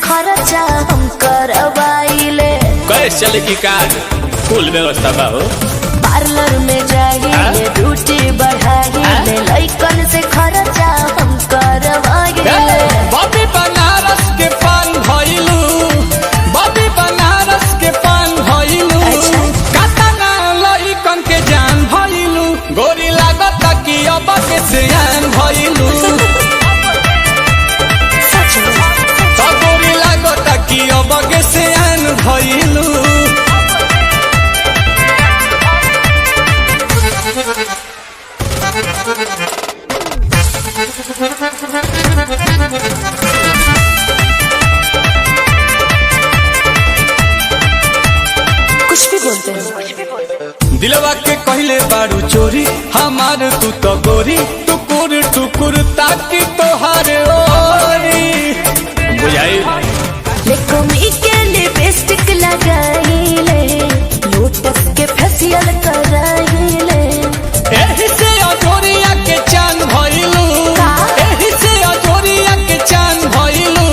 खर्चा हम करवाइले। कैसे चले की कार फुल व्यवस्था बा हो। पार्लर में जाइले ड्यूटी बढ़ाइले लइकन से खर्चा हम करवाइले। बॉबी बनारस के पान भइलू, बॉबी बनारस के पान भइलू, कातना लइकन के जान भइलू, गोरी लागत कि अब के सियान भइलू। तो गोरी लागत कि अब के सियान भइलू। कुछ भी बोलते हैं। दिलवा के कहले बारू चोरी हमार तू तो गोरी, टुकुर टुकुर ताकि तोहार ओरी बुझाई। लेकोमी के लिपस्टिक लगाइले, लोटस के फेशियल कराइले। एही से अजोरिया के चांद भइलू, एही से अजोरिया के चांद भइलू,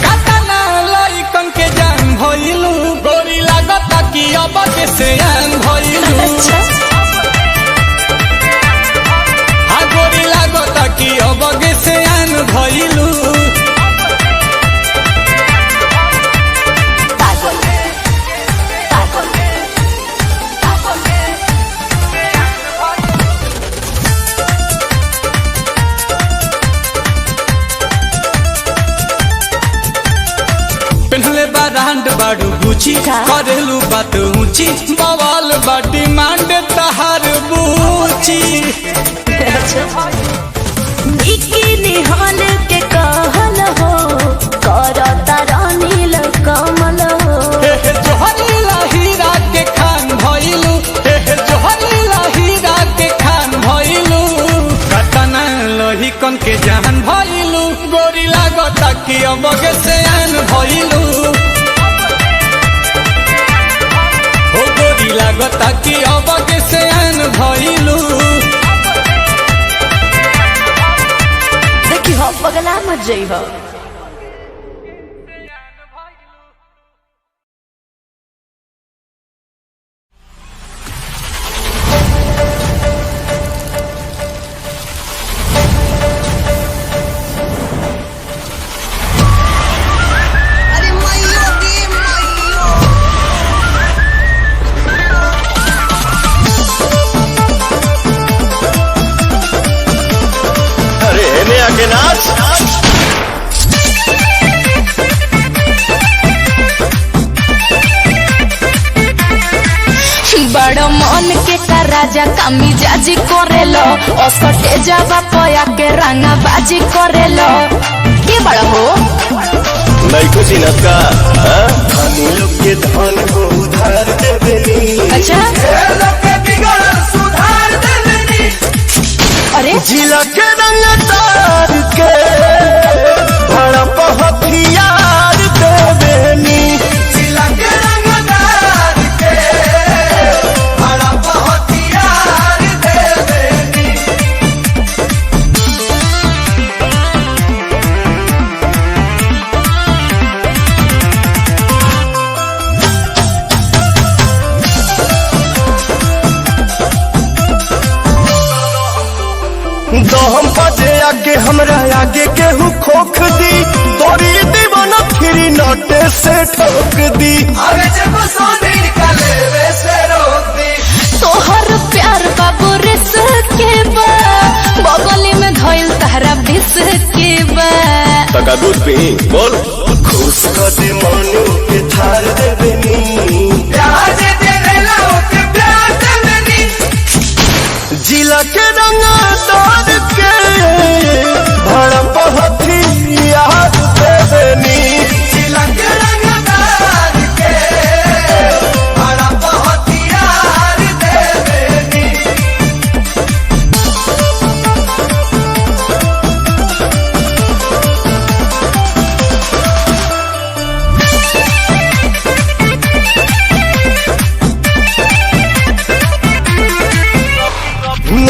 कातना लइकन के जान भइलू, गोरी लागत कि अब के सियान भइलू। हाँ गोरी लागत कि अब के सियान भइलू। पेन्हले बारांड बाडू गुची, करेलू बात ऊंची, बवाल बाटी मांड तहार बूची। बिकिनी हॉल के कहल हो, करता नील कमल हो। हे जोहरीला हीरा के खान भइलू, हे जोहरीला हीरा के खान भइलू, कतना लहिकन के जान भइलू, गोरी लागत कि अब के सियान भइलू। हो गोरी लागत कि अब के सियान भइलू। देखी हो पगला मत जइहो। के नाच बड़ मन के का राजा कामी जाजी करेलो, असटे जावा पया के रंगा बाजी करेलो। के बड़ा हो नहीं खुशी न का धनी लोग के धन को उधार देवेनी। अच्छा सुधार देवेनी। अरे जिला के रंग तार के बड़ा हथियार देवेनी। जिला के रंग तार के बड़ा हथियार देवेनी। दहम बजे आगे हमरा आगे केहू खोख दी, तोरी दीवाना फिरी नोटे से ठोक दी। तोहर प्यार बाबू रिस के बा, बगली में धइल तहरा बिस के बा। तका दूध पी बोल खुश कर दे मनु के थार देवेनी। जिला के रंगा तार के भड़प हथियार देवेनी। जिला के रंगा तार के भड़प हथियार देवेनी।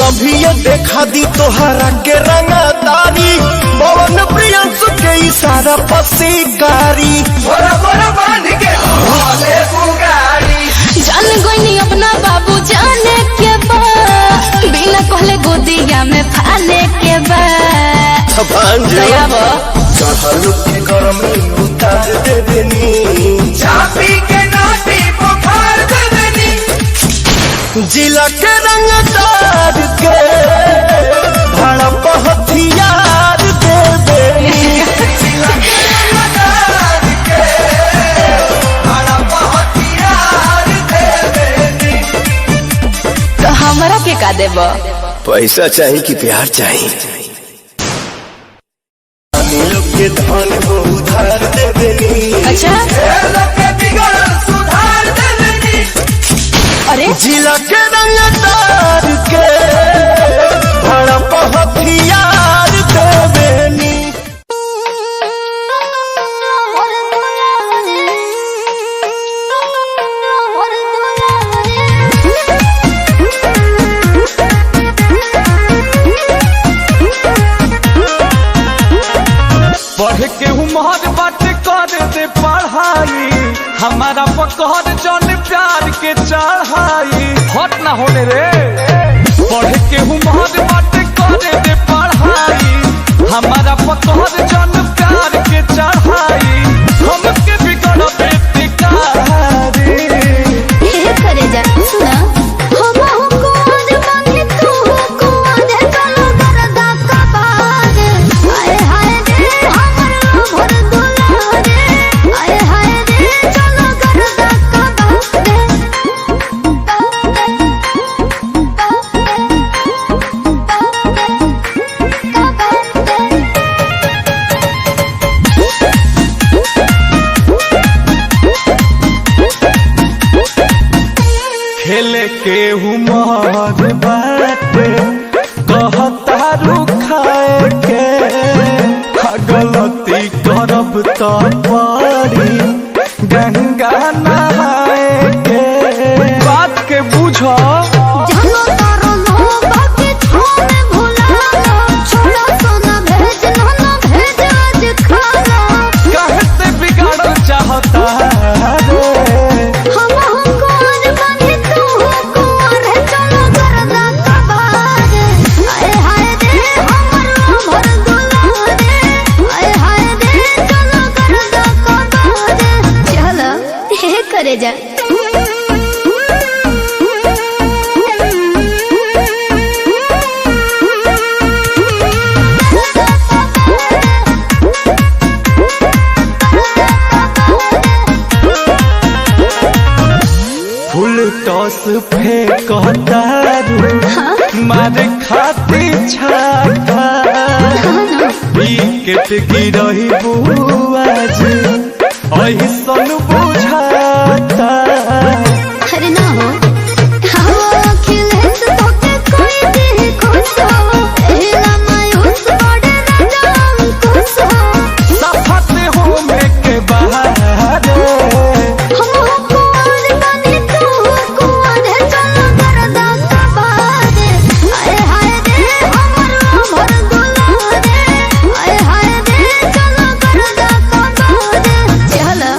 अभी ये देखा दी तोहरा के रंगदारी, पवन प्रियंसु के इशारा पर शिकारी बोरा बोरा बांध के भोले पुकारी जान गोइनी अपना बाबू जाने के बा बिना कहले गोदिया में फाने के बा चढ़ल के गरमी उतार दे देनी चापी के नाटी बुखार दे देनी जिला के रंगदार के भड़प हथियार दे देनी जिला के रंगदार के भड़प हथियार दे देनी। तो हमरा के का देब? पैसा चाहिए कि प्यार चाहिए? लोग के धन को उधार दे देनी। अच्छा सुधार दे देनी। अरे जिला के रंगदार के भड़प हथियार दे देनी। पढ़ के उमर बात कर दे पढ़ाई हमारा पकड़ जन प्यार के चढ़ाई हट ना होने रे। पढ़ के उमर बात कर दे पढ़ाई हमारा पकड़ जन प्यार के चढ़ाई हमके बिगड़ बेटी कारी करे जा सुना खेले के उमर बाटे कहता रुखाए के गलती करब तो पड़ी गंगा नहाए के बात के बुझो कहते बिगाड़ चाहता करे जा फुल टॉस फेंकता मारे खाती छाता विकेट गिरही बुआज ऐसन बुझाता अरे ना हो खिले तो कोई भी खुश हो एला मायूस बड़े राजा खुश हो सफत हो में के बाहर हम कुआर बने तू कुआर चलो करदा कबार आए हाय रे हमर दुलारे आए हाय रे चलो करदा कबार चलो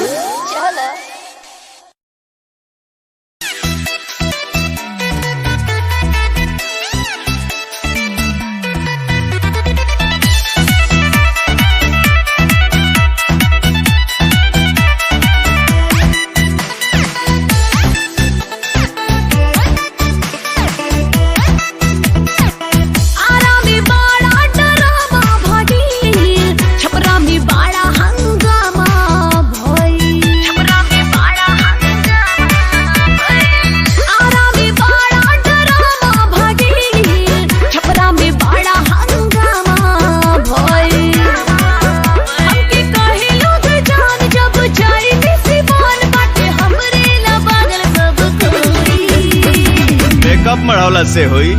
मेकअप मढ़ौला से होई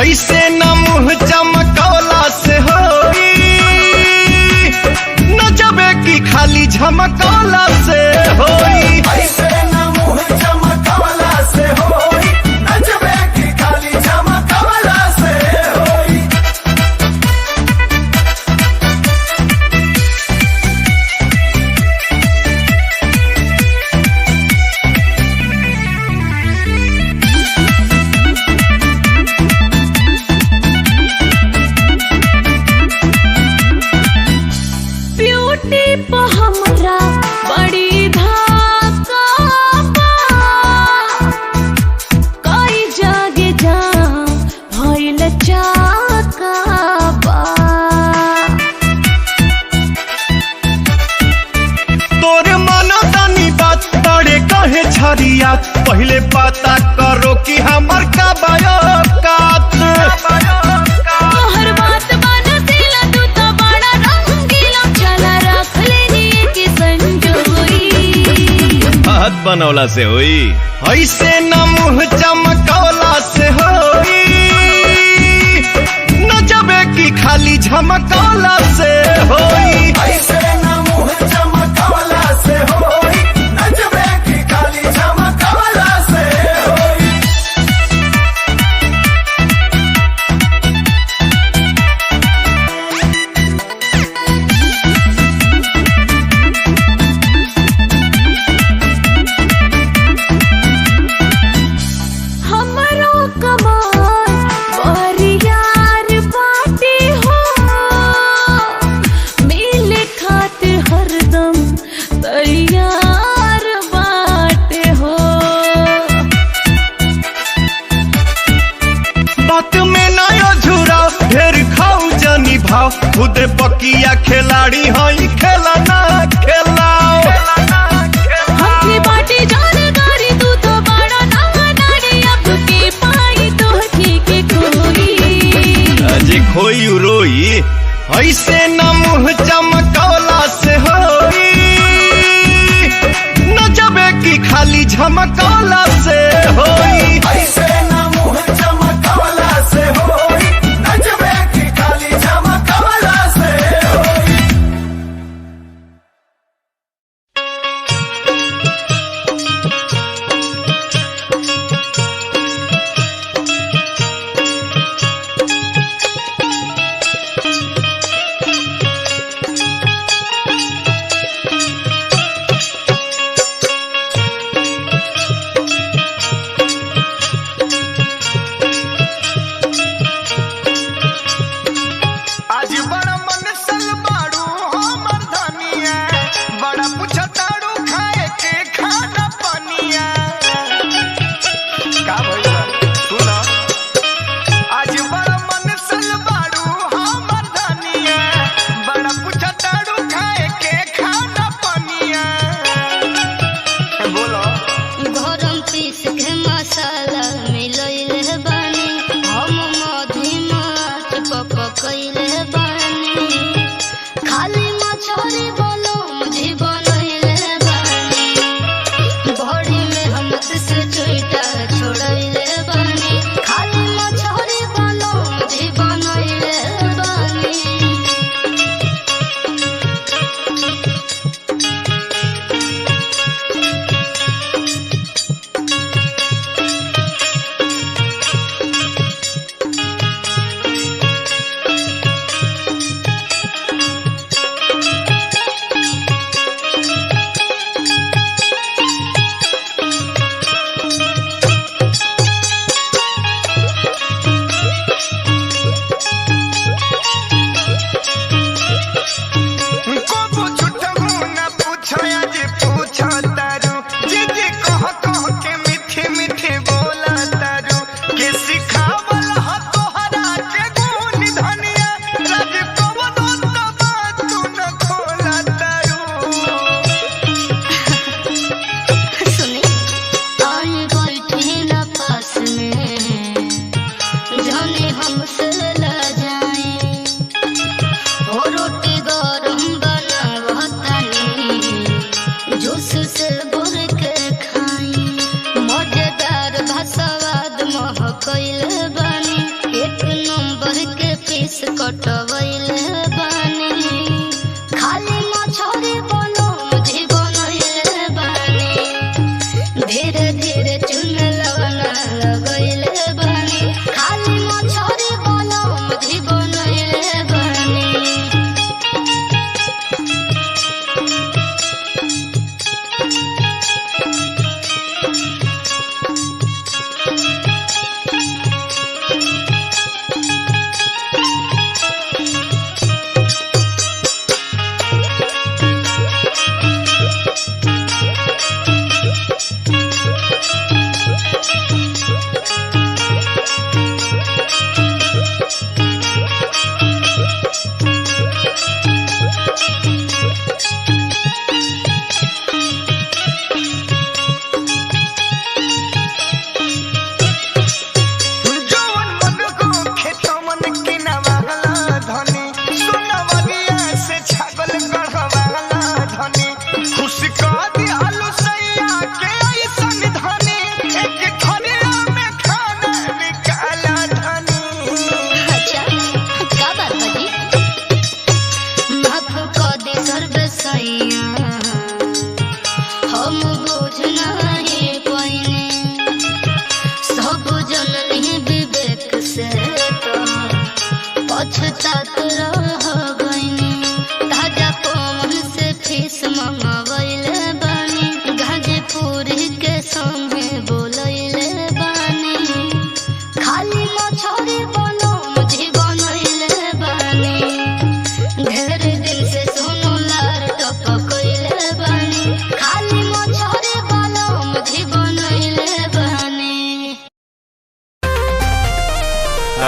ऐसे न मुँह चमकौला से होई न जबे की खाली झमकौला से होई ऐसे न मुँह चमकौला से होई न जबे की खाली झमकौला से होई बनौला से होई। ऐसे न मुँह चमकौला से होई, न जबे की खाली झमकौला से होई। ऐसे न मुँह चमकौला से होई, न जबे की खाली झमकौला से होई। हमरो कमाल बरियार बाटे हो, मिले खातिर हरदम तैयार बाटे हो। बात में नया झुरा ढेर खाऊ जनी भाव, खुदे पकिया खिलाड़ी हई, खेला ना खेलाओ। हमके बाटे जानकारी, तू तो बड़ा नानाड़ी, अब के पाई तो के कोई। अजे खोई रोई, ऐसे न मुँह चमकौला से होई, न जबे की खाली झमकौला से होई। ऐसे न मुँह चमकौला से होई, न जबे की खाली झमकौला से होई। आज बड़ा मन सलमाड़ू हमर धनिया, बड़ा पुछताड़ू खाए के खाना पनिया। का भइल सुना, आज बड़ा मन सलमाड़ू हमर धनिया, बड़ा पुछताड़ू खाए के खाना पनिया। बोलो गरम पीस के मसाला मिलैले बानी, हम मधी माछ पकैले बानी, खाली मछरी बोलो मुझे बनैले बानी, बड़ी मेहनत से चोइटा छोड़ैले बानी, खाली मछरी बोलो मुझे बनैले बानी। को झूठहू न पूछया जे पूछा तारू, जे जे कह कह के मीठी मीठी बोला तारू, के सिखावल ह तोहरा के गुण धनिया, राज कवनो तबा तू न खोला तारू। सुनी आई बैठी न पास में, जाने हमसे ल जाए, हो रोटी गरम बनावतानी, जूस से भर के खाई, मजेदार भासवाद महकैले बानी, एक नंबर के पीस कटवैले बानी, खाली मछरी बनो मुझे बनैले बानी, धीरे धीरे चुन लवना लगैले बानी, खाली मछरी बनो मुझे बनैले बानी।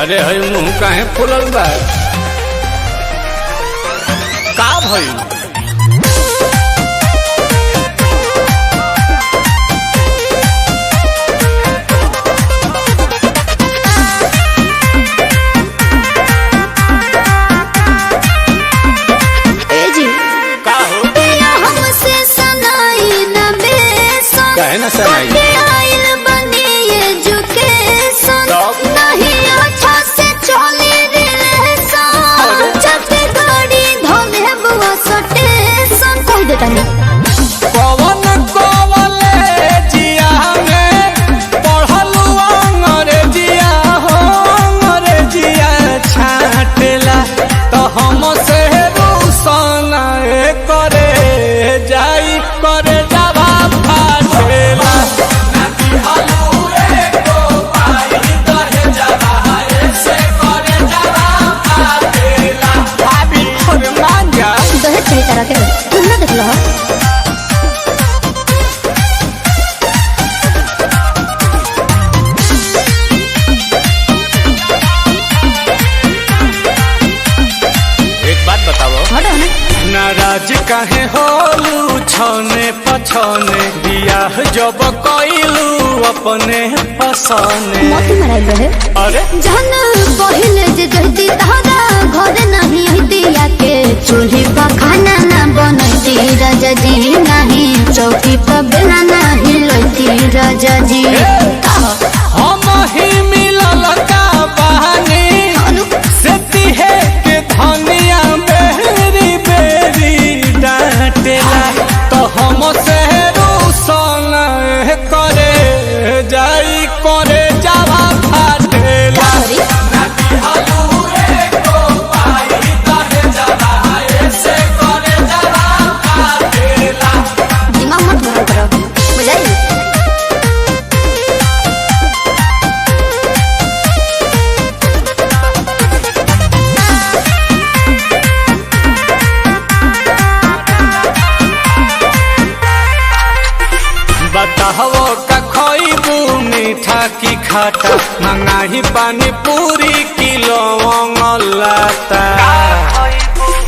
अरे हई मुंह काहे फुलल बा? का भइल? का हो? हमसे सनाई न बेसन काहे ना सनाई? नहीं अच्छा से चले रिलेशन जब गाड़ी धोले बुआ सटेशन कह देता नहीं कवन कॉलेजिया में पढ़लू अंग्रेजिया हो अंग्रेजिया छाटेला तो हमसे रूसन करे जाई करे जावा फाटेला दहेज के तरह के तुम ना देख लो एक बात बताओ हटो ना नाराज काहे होलू छने पछने बियाह जब कइलू अपने पसने मोती मराई रहे अरे जहन पहिले जे जहती तहरा घर नहीं हतिया के चूल्ही पर खाना ना बनती राजा जी नहीं चौकी पर बेला नहीं लती राजा जी हम ही मिलल का बहानी से तिहे के धनिया बेरी बेरी डांटेला तो हम से रूसन करे जाई करे जावा फाटेला दिमाग मत गरम करो बुझाई बताहो का खइबू मीठा की खाटा मंगाही पानी पूरी किलो लाता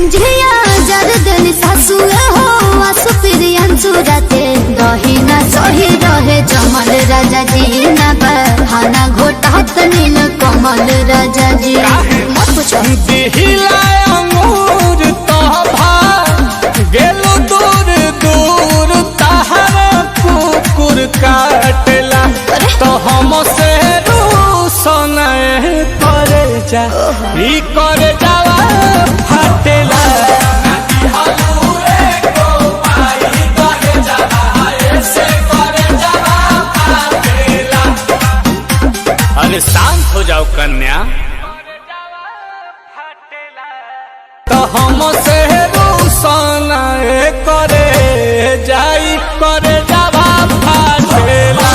झिया जर देनी सासु हो आसु प्रियंसु राते दही ना सही रहे जमल राजा जी ना बहाना घोटात नील कमल राजा जी मत पूछो दिहिला अंगूर तोभा गेलो दूर दूर तहरा कुकुर काटला तो हम से रूसन करे जा ई करे जावा फाटेला अरे शांत हो जाओ कन्या तो हम से रूसन करे जाई करे जावा फाटेला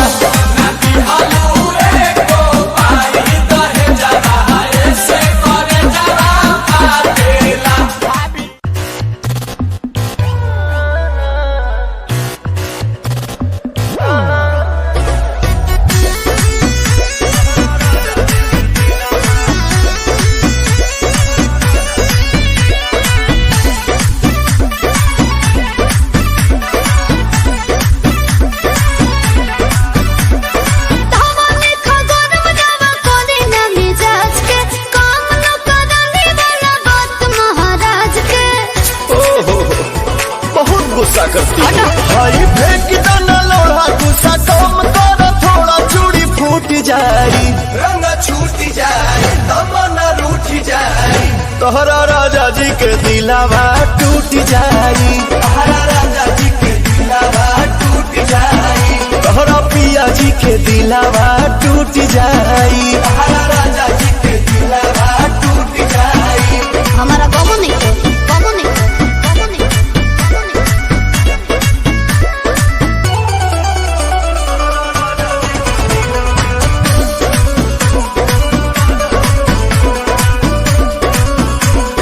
गुस्सा करती भाई फेंक दाना लोढ़ा गुस्सा कम कर थोड़ा चूड़ी फूट जाई रंग छूट जाई तमन्ना रूठ जाई तोहरा राजा जी के दिलावा टूट जाई तोहरा राजा जी के दिलावा टूट जाई तोहरा पिया जी के दिलावा टूट जाई तोहरा राजा जी के दिलावा टूट जाई हमारा कमो नहीं कमो नहीं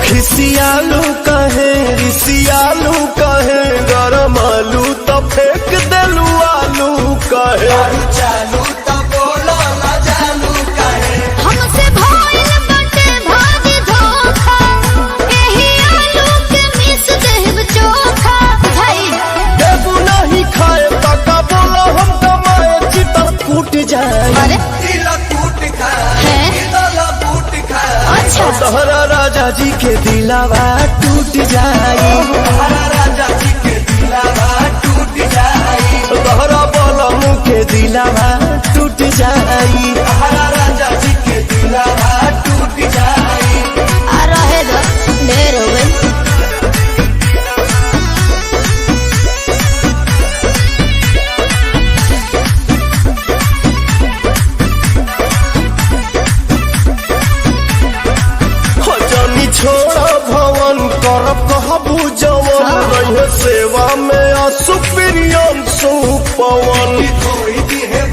खिसियालू कहे रिसियालू कहे गरम आलू तो फेंक देलू आलू कहे चालू तो बोला ना जानू कहे हमसे भाई है अच्छा तोहरा राजा जी के दिलावा टूट जाई, तोहरा राजा जी के दिलावा टूट जाई, तोहरा बलम के दिलावा टूट जाई, तोहरा राजा जी के दिलावा टूट जाई। आ रहे दो ढेर हो गई। छोड़ा भवन करब कहबू जवन रहे सेवा में असुप्रियम सुपवन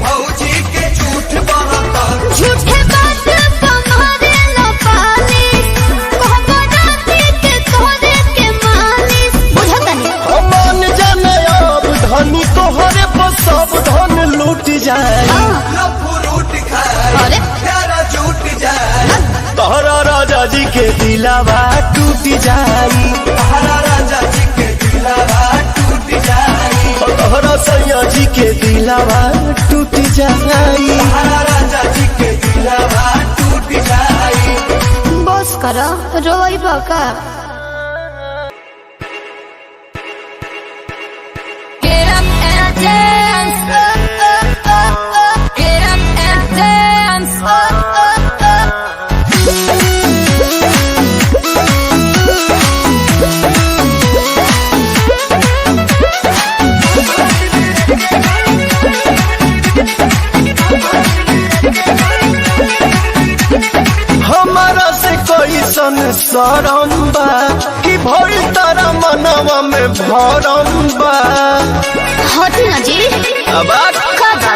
भौजी के झूठ झूठे बात तुम्हारे लपाली कहबो राती के तोरे के मालिश बुझतनी मान जाने अब धनी तोहरे पर सब धन लूट जाए, अरे तोहरा राजा जी के दिलावा टूट जाई, तोहरा राजा जी के दिलावा टूट जाई, तोहरा सैया जी के दिलावा टूट जाई, तोहरा राजा जी के दिलावा टूट जाई। बस करो रोई बका Get up and dance. Get up and dance. हमारा से कैसन शरम बा कि भइल तारा मनवा में भरम बा, हटी ना जी अब खादा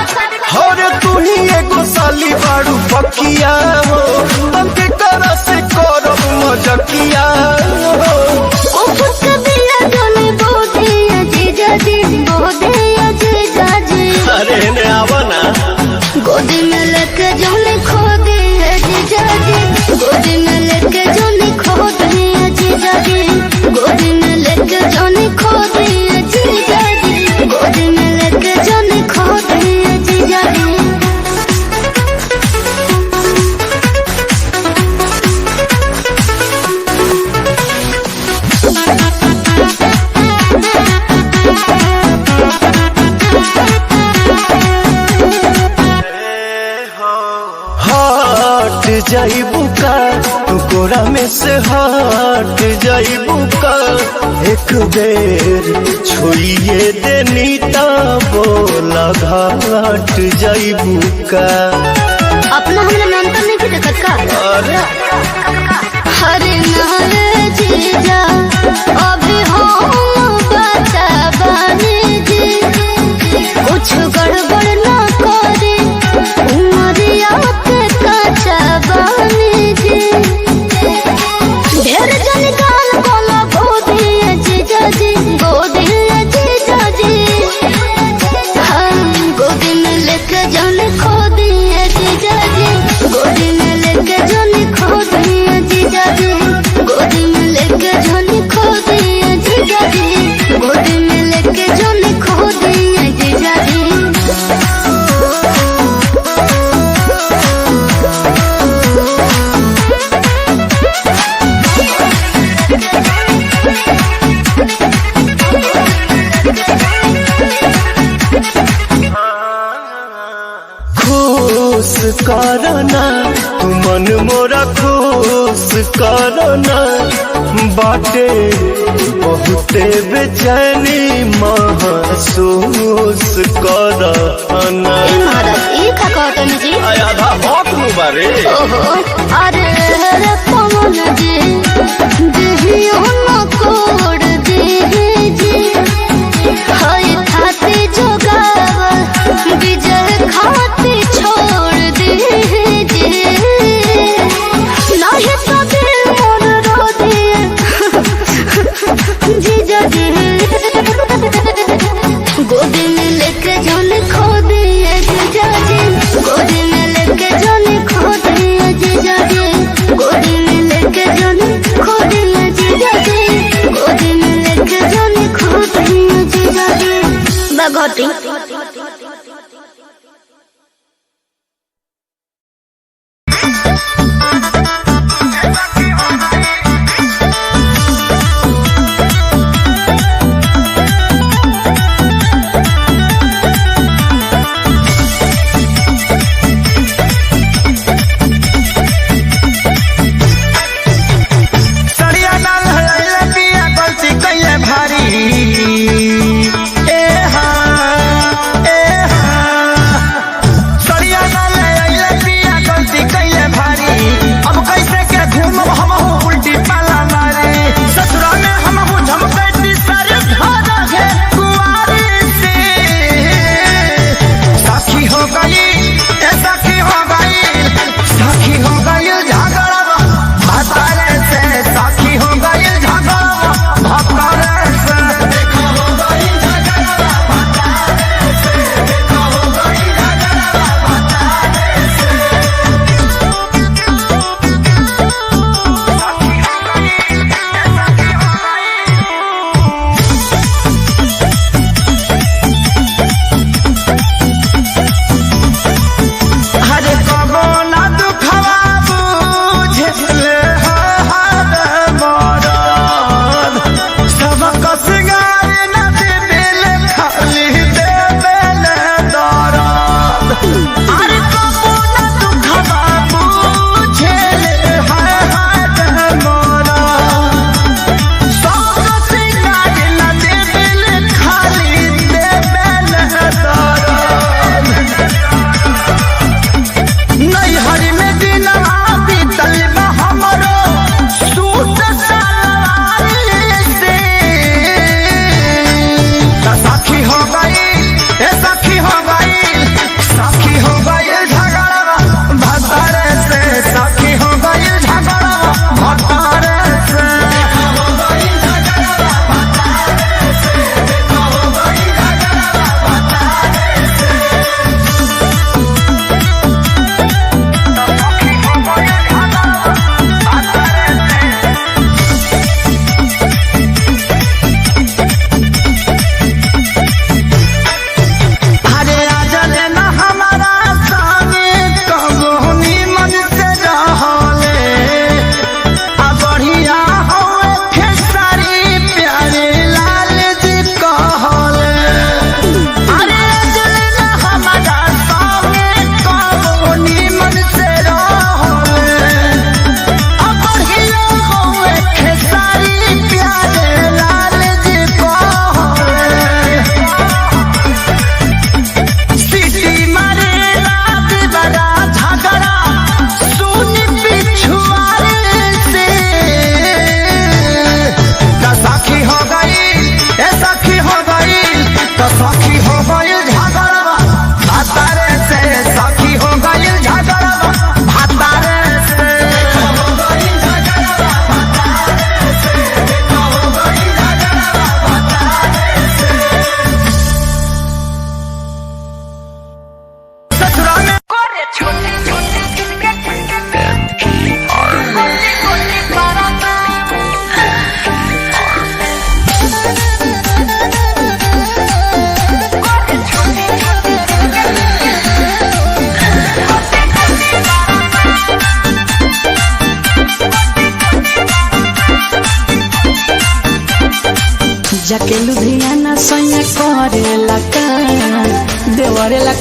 हरे तू ही एगो साली बारू बकिया हो, तंके करा से करब मजकिया हो। ओ फुक दिया जोने बोधे अजीजा जी बोधे अजीजा जी अरे ने आवा ना गोदी में लेके जोने खो दे अजीजा जी, गोदी में लेके जोने खो दे अजीजा जी, गोदी में लेके जोने खो दे अजीजा जी, गोदी में लेके जोने खो दे अजीजा जी। हट जाइबू का तू कोरा में से हट जाइबू का, एक बेर छुइए देनी ता बोला घाट जाइबू का। अपना हमरा नाम तो नहीं देखत का हरे नारे जीजा अभी हम बता बने जी कुछ गड़बड़ ना करे उमरिया के काचा बने जी ढेर जन गाल बोला गोदी जीजा जी गोदी जीजा जी हम गोदी में लेके जाने खो दिए जीजा जी, गोदी में लेके जाने खो दिए जीजा जी, गोदी में लेके जाने खो दिए जीजा जी, गोदी में लेके जाने खो दिए जीजा जी। खुश करना तू मन मोरा खुश करना, बाटे बहुते बेचैनी महसूस करना। महाराज ये का कहतन जी आधा हक नु बारे ओहो अरे रे पवन जी देहियो न कोड दे जी हाय खाते जोगावा विजय खाते छोड़ दे जी नहीं तो दिल मोर रो दे जीजा जी गोदी में लेके जाने खो दिए जीजा जी, गोदी में लेके जाने खो दिए जीजा जी, गोदी में लेके जाने खो दिए जीजा जी, गोदी में लेके जाने खो दिए जीजा जी। बगोटी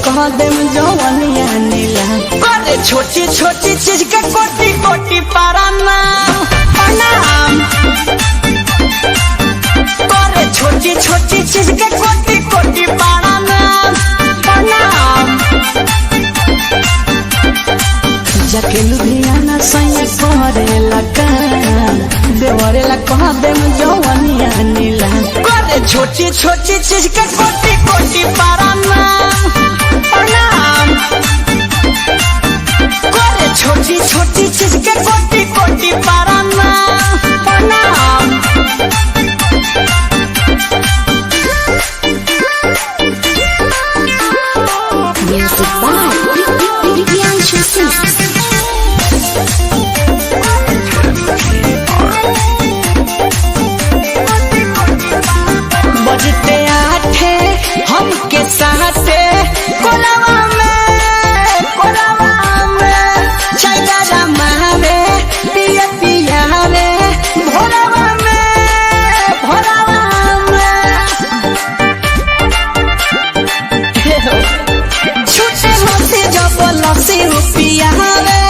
कह दे जवनिया नीला। अरे छोटी छोटी चीज के कोटी कोटी पाराना प्रणाम। अरे छोटी छोटी चीज के कोटी कोटी पाराना प्रणाम। जाके लुधियाना सैया करेला काम देवरेला कह दे जवनिया नीला। अरे छोटी छोटी चीज के कोटी कोटी पाराना प्रणाम। अरे छोटी छोटी चीज के कोटी कोटी पाराना प्रणाम। Music by Priyanshu Singh. बजते आठे हमके साथे कोलावा में चाइना रमावे पिया पिया रे भोलावा में छुट्टे होते जब लसी रुपिया रे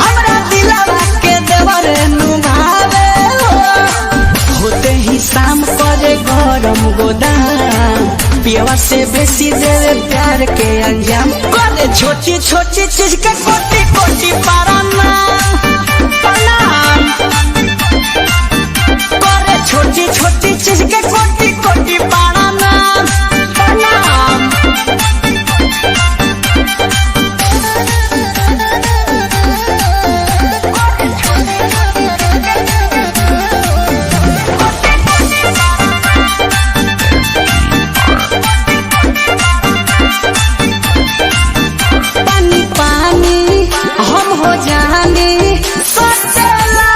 हमरा दिलवा के देवरे नुभावे होते ही शाम करे गरम गोदाम पियवा से बेसी देवे प्यार के अंजाम। करे छोटी छोटी चीज के कोटी कोटी पाराना प्रणाम। करे छोटी छोटी चीज के कोटी कोटी पाराना प्रणाम। पानी पानी हम हो जानी सोचेला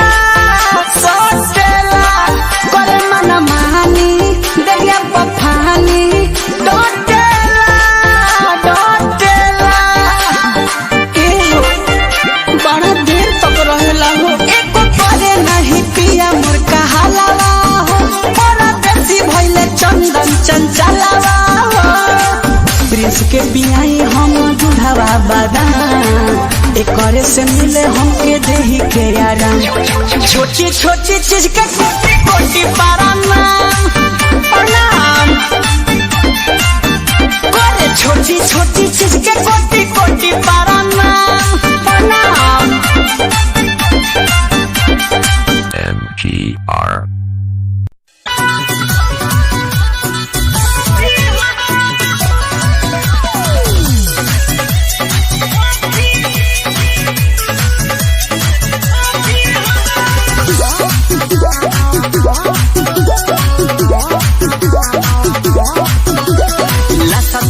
करे मन मानी दरिया पफानी डोटेला एहो बड़ा देर तक रहेला हो एको करे नहीं पिया मोर कहालावा हो बड़ा बेसी भइले चंदन चंचलावा हो। प्रिंस के बियाई हम दूधावा बादाम एकरे से मिले हमके देही के आराम। छोटी छोटी चीज के कोटी कोटी पाराना प्रणाम। करे छोटी छोटी चीज के कोटी कोटी पाराना प्रणाम। MGR.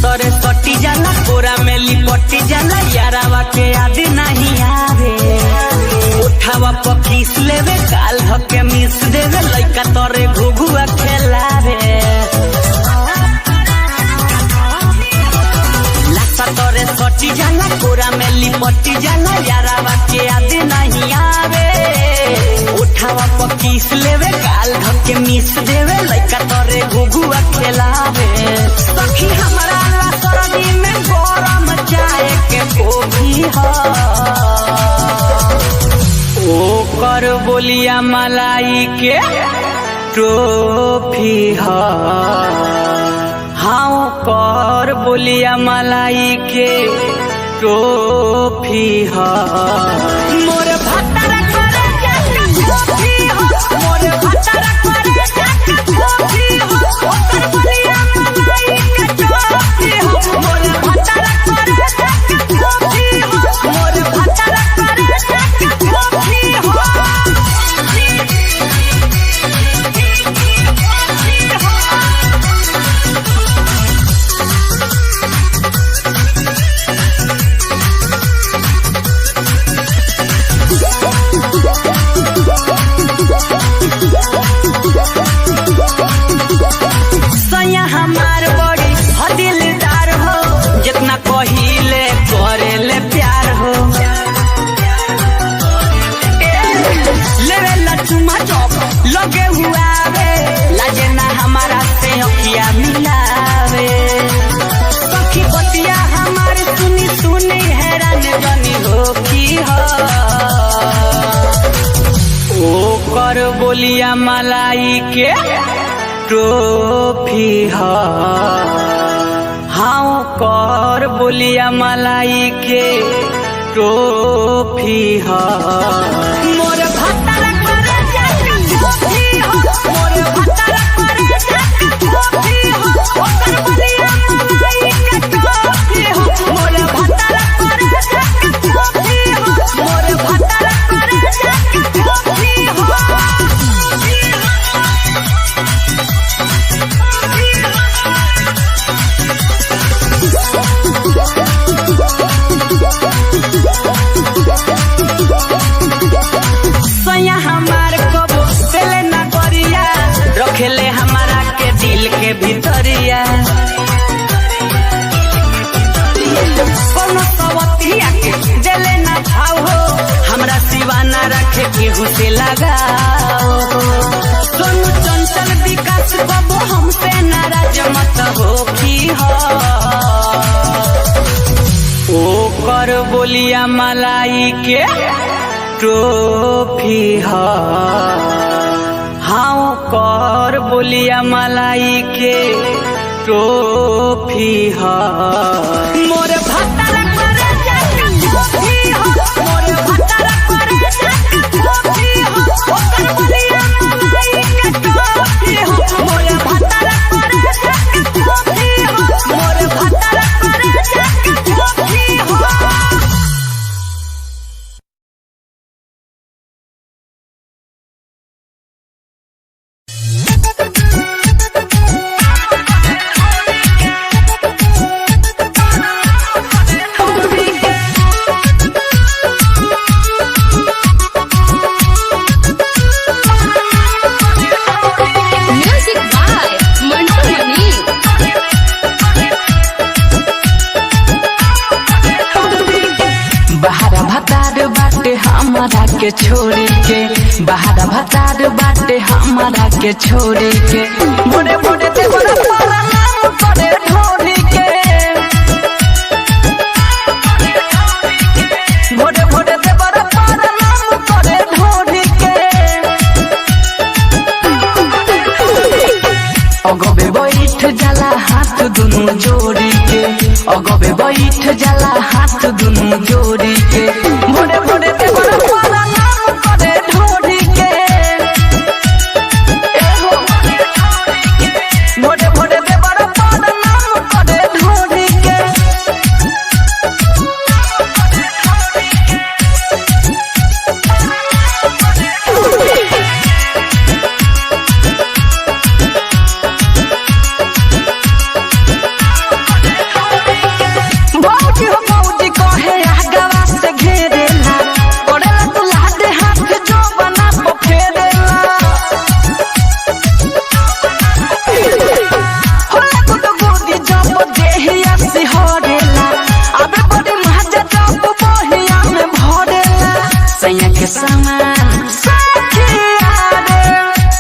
तोरे कटी जाला कोरा में लिपटी जाला यारावा के याद नहीं आवे। उठावा पखीस लेवे काल धके मिस देवे लइका तोरे घुघुआ खेलावे। लासा तोरे कटी जाला कोरा में लिपटी जाला यारावा के याद नहीं आवे। उठावा पखीस लेवे काल धके मिस देवे लइका तोरे घुघुआ खेलावे। सखी हमरा सरदी में गरम चाय के कोभी हो ओकर बोलिया मलाई के टोफी हो। हाँ ओकर बोलिया मलाई के टोफी हो। मोर भत्तर करे जाके टोफी हो मोर भत्तर करे जाके टोफी हो ओकर बोलिया मलाई के टोफी हो मोर भत्तर करे जाके टोफी हो मोर भत्तर करे जाके टोफी हो। बोलिया मलाई के ट्रॉफी हा हाँ कर बोलिया मलाई के ट्रॉफी हा मोर भत्तर करे जाके ट्रॉफी हा मोर भत्तर करे जाके ट्रॉफी हा ओकर बोलिया मलाई के ट्रॉफी हा मोर भत्तर करे जाके ट्रॉफी हा मोर भत्तर करे जाके ट्रॉफी हा सैया हमार कबो पेले ना करिया रखेले हमारा के दिल के भीतरिया कोनो सवतिया के जले ना भाव हो हमरा सिवा ना रखे केहू से लगाओ सोनू चंचल विकास कबो हमसे नाराज मत हो की हो ओ कर बोलिया मलाई के ट्रॉफी हा हाँ कर बोलिया मलाई के ट्रॉफी हा मोर भत्तर करे जाके ट्रॉफी हा मोर भत्तर करे जाके ट्रॉफी हा ओकर बोलिया मलाई के ट्रॉफी हा मोर भत्तर करे जाके ट्रॉफी हा मोर भत्तर करे जाके ट्रॉफी हा म्यूजिक बाय मंटू मनी। बहारा भतार बाटे हमारा के छोड़ी के बहारा भतार बाटे हमारा के छोड़ी के मोरे मोरे ते बड़ा पारा नाम करे ढोली के मोरे मोरे ते बड़ा पारा नाम करे ढोली के अगबे बैठ जाला हाथ दुनु जोड़ी के अगबे बैठ जाला हाथ दुनु जोड़ी के मोरे मोरे ते बड़ा पारा नाम करे ढोली के मोरे मोरे ते बड़ा पारा नाम करे ढोली के भौजी हो भौजी कहे आगवा से घेरेला करेला तू लाडे हाथ जो बना को फेरेला होला गुड गुडी जब देहिया से हरेला अबे बड़ी मजा जब बहिया में भरेला सैया के समान सखिया रे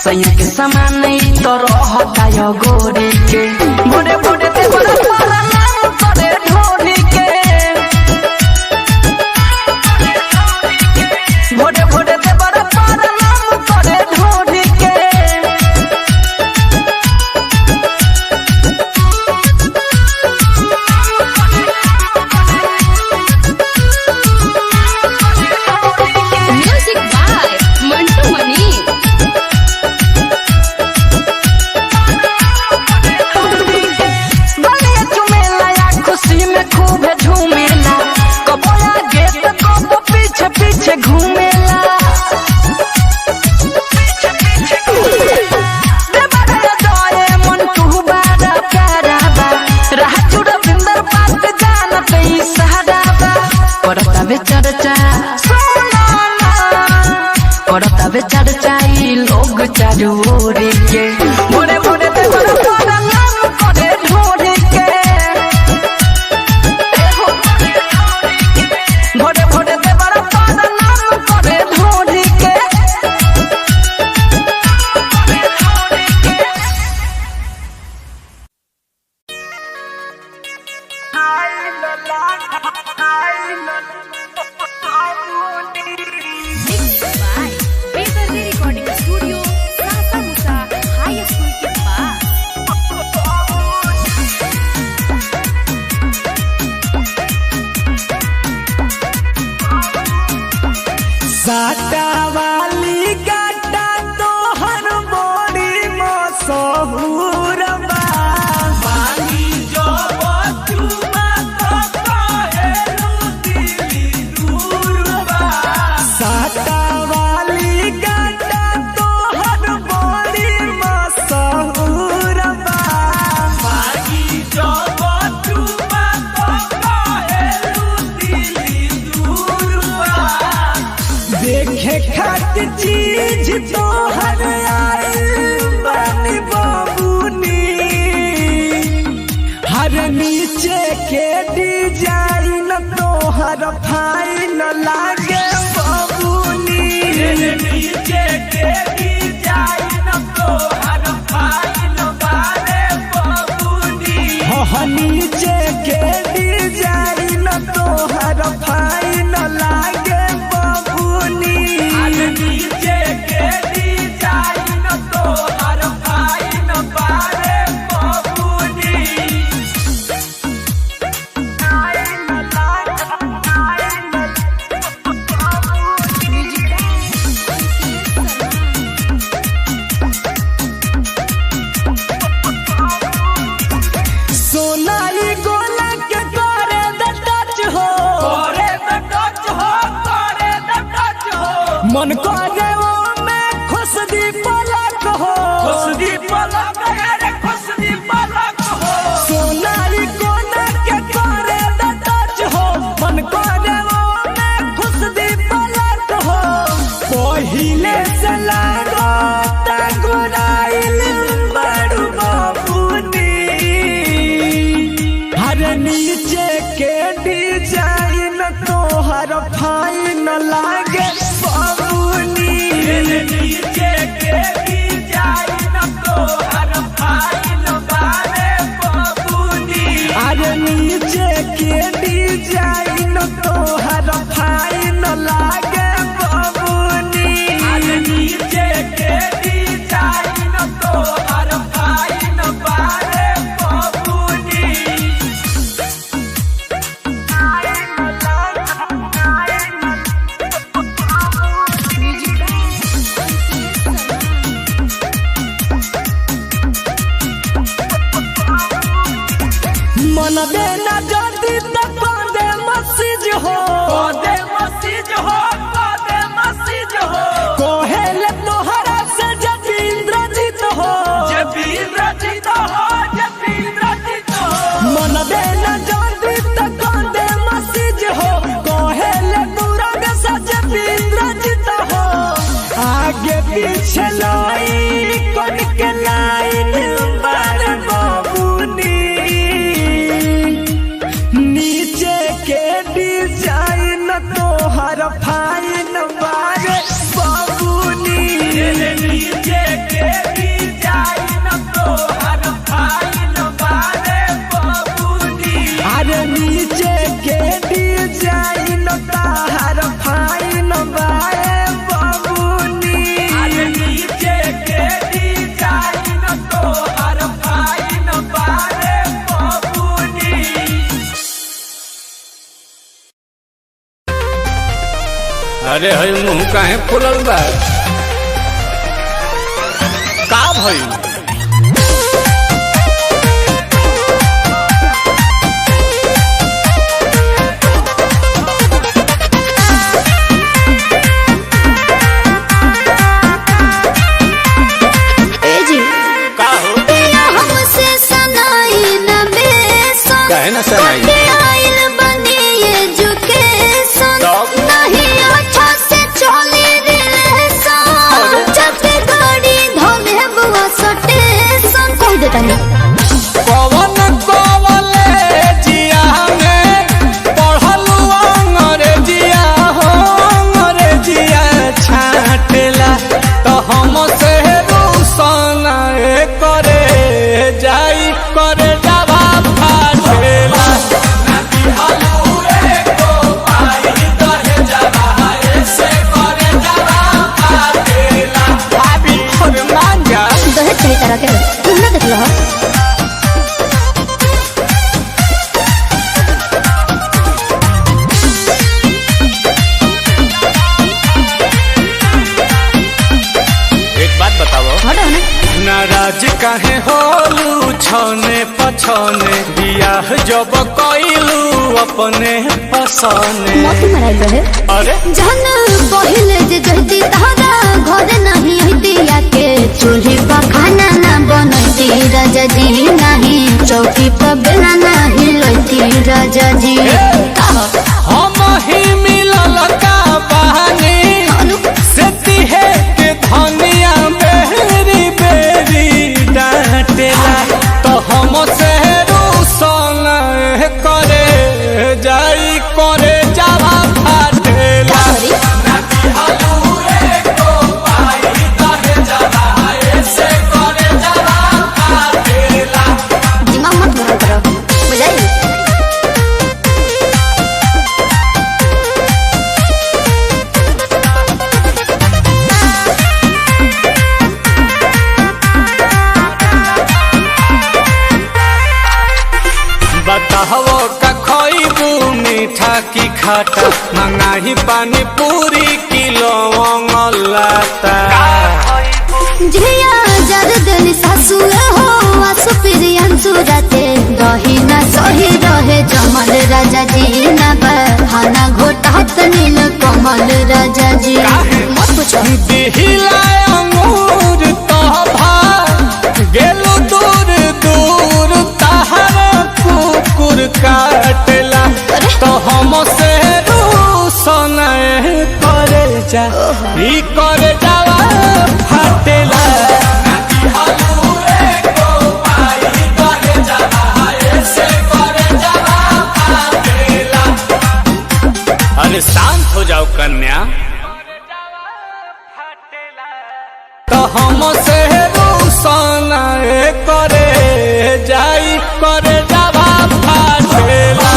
सैया के समान नहीं तो रहता यो गोरी के मोरे मोरे ते बड़ा पारा नाम करे ढोली के मोरे मोरे ते बड़ा पारा नाम करे ढोली के म्यूजिक बाय मंटू मनी। गलिया चुमेला या खुशी में खूब झूमेला कबो आगे तो कबो पीछे पीछे घूमेला देवरा जाए मन तू बारा प्यारा बा राह जुड़ा बिंदर बात जानत ई सहारा बा करता बे चर्चा सुना करता बे चर्चा ई लोग चारू ओर के मोरे मोरे ते बड़ा बड़ा नाम करे ढोली के मोरे मोरे ते बड़ा बड़ा नाम करे ढोली के Mixed by Bakery Recording Studio, साटा वाली गाटा तो हर बड़ी मशहूर बा पानी जो बचुमा तो कहेलू दिली दूर बा साटा वाली गाटा तो हर बड़ी मशहूर बा पानी जो बचुमा तो कहेलू दिली दूर बा देखे खातिर चीज तो हर आइल बानी बाबूनी हर नीचे के डिजाइन तो हर फाइन लागे बाबूनी नीचे के डिजाइन तो हर फाइन बारे बाबूनी नीचे के डिजाइन तो हर फाइन लागे नीचे के डिजाइन तो हर फाइन बारे बाबूनी सोनाई गोला के करे द टच हो करे द टच हो करे द टच हो मन करे वो मैं खुश दी पलक हो खुश दी पलक अरे खुश दी पलक हो सोनाई गोला के करे द टच हो मन करे वो मैं खुश दी पलक हो पहिले से लागो तगुराइल बड़ू बाबूनी हर नीचे के डिजाइन तो हर फाइन लागे बाबूनी नीचे के डिजाइन तो हर फाइन बारे बाबूनी हर नीचे के डिजाइन तो हर फाइन लागे बाबूनी हर नीचे के डिजाइन तो हर फाइन बारे बाबूनी मन देना जल्दी तक दे मसीज हो दे मसीज हो दे मसीज हो कोहेल तोहरा से जब इंद्रजीत हो जब इंद्रजीत हो जब इंद्रजीत हो मन देना जल्दी तक दे मसीज हो कोहेल दूरग से जब इंद्रजीत हो आगे पीछे लाई कौन के लाइन बार बाबूनी नीचे के डिजाइन तो हर फाइन बारे बाबूनी नीचे के डिजाइन तो हर फाइन बारे बाबूनी अरे नीचे के डिजाइन तो हर फाइन बारे बाबूनी अरे नीचे के डिजाइन तो हर फाइन बारे बाबूनी अरे हई मुंह काहे फुलल बा का भइल का हो हमसे सनाई न बेसन काहे ना सनाई आइल बनी एजुकेशन नहीं अच्छा से चले रिलेशन जब गाड़ी धोले बुआ स्टेशन कह देता नहीं कवन कॉलेजिया में पढ़लू अंग्रेजिया हो अंग्रेजिया छाटेला तो हम से रूसन करे जाई करे जावा फाटेला दहेज कही तरह के तुम ना देख लो काहे होलू छने पछने बियाह जब कइलू अपने पसने मत मराई रहे अरे जहन पहिले जे जहती तारा घर नहीं हतिया के चूल्ही पर खाना ना बनती राजा जी नहीं चौकी पर बेला नहीं लती राजा जी हम ही मिलल का बहाने सेती है के धनिया बेरी बेरी डांटेला तो हम से रूसन करे जाई करे जावा फाटेला दिमाग मत गरम करो बुझाई बताहो का खोइबू मीठा की खाटा मंगाही पानी पूरी किलो लाता झिया जर देली सासु हो आसु प्रियन सुरते दही ना सही रहे जमल राजा जी ना बहाना घोटात नील कमल राजा जी मत पूछो दिहिला अंगूर तोभा गेलू दूर दूर तहरा कुकुर काटला तो हम से रूसन करे जा ई करे जावा फाटेला अरे शांत हो जाओ कन्या तो हम से रूसन करे जाई करे जावा फाटेला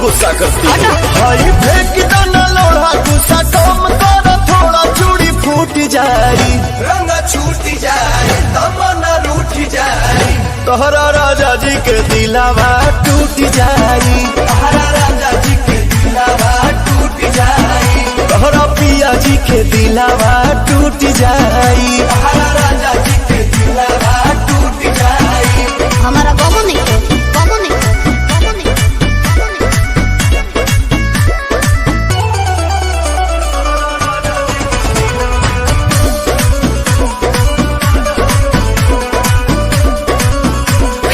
गुस्सा करती भाई फेंक दाना लोढ़ा गुस्सा कम कर थोड़ा चूड़ी फूट जाई रंग छूट जाए तमन्ना रूठ जाए तोहरा राजा जी के दिलावा टूट जाई तोहरा राजा जी के दिलावा टूट जाई तोहरा पिया जी के दिलावा टूट जाई तोहरा राजा जी के दिलावा टूट जाई हमारा बाबू नहीं है बाबू नहीं है बाबू नहीं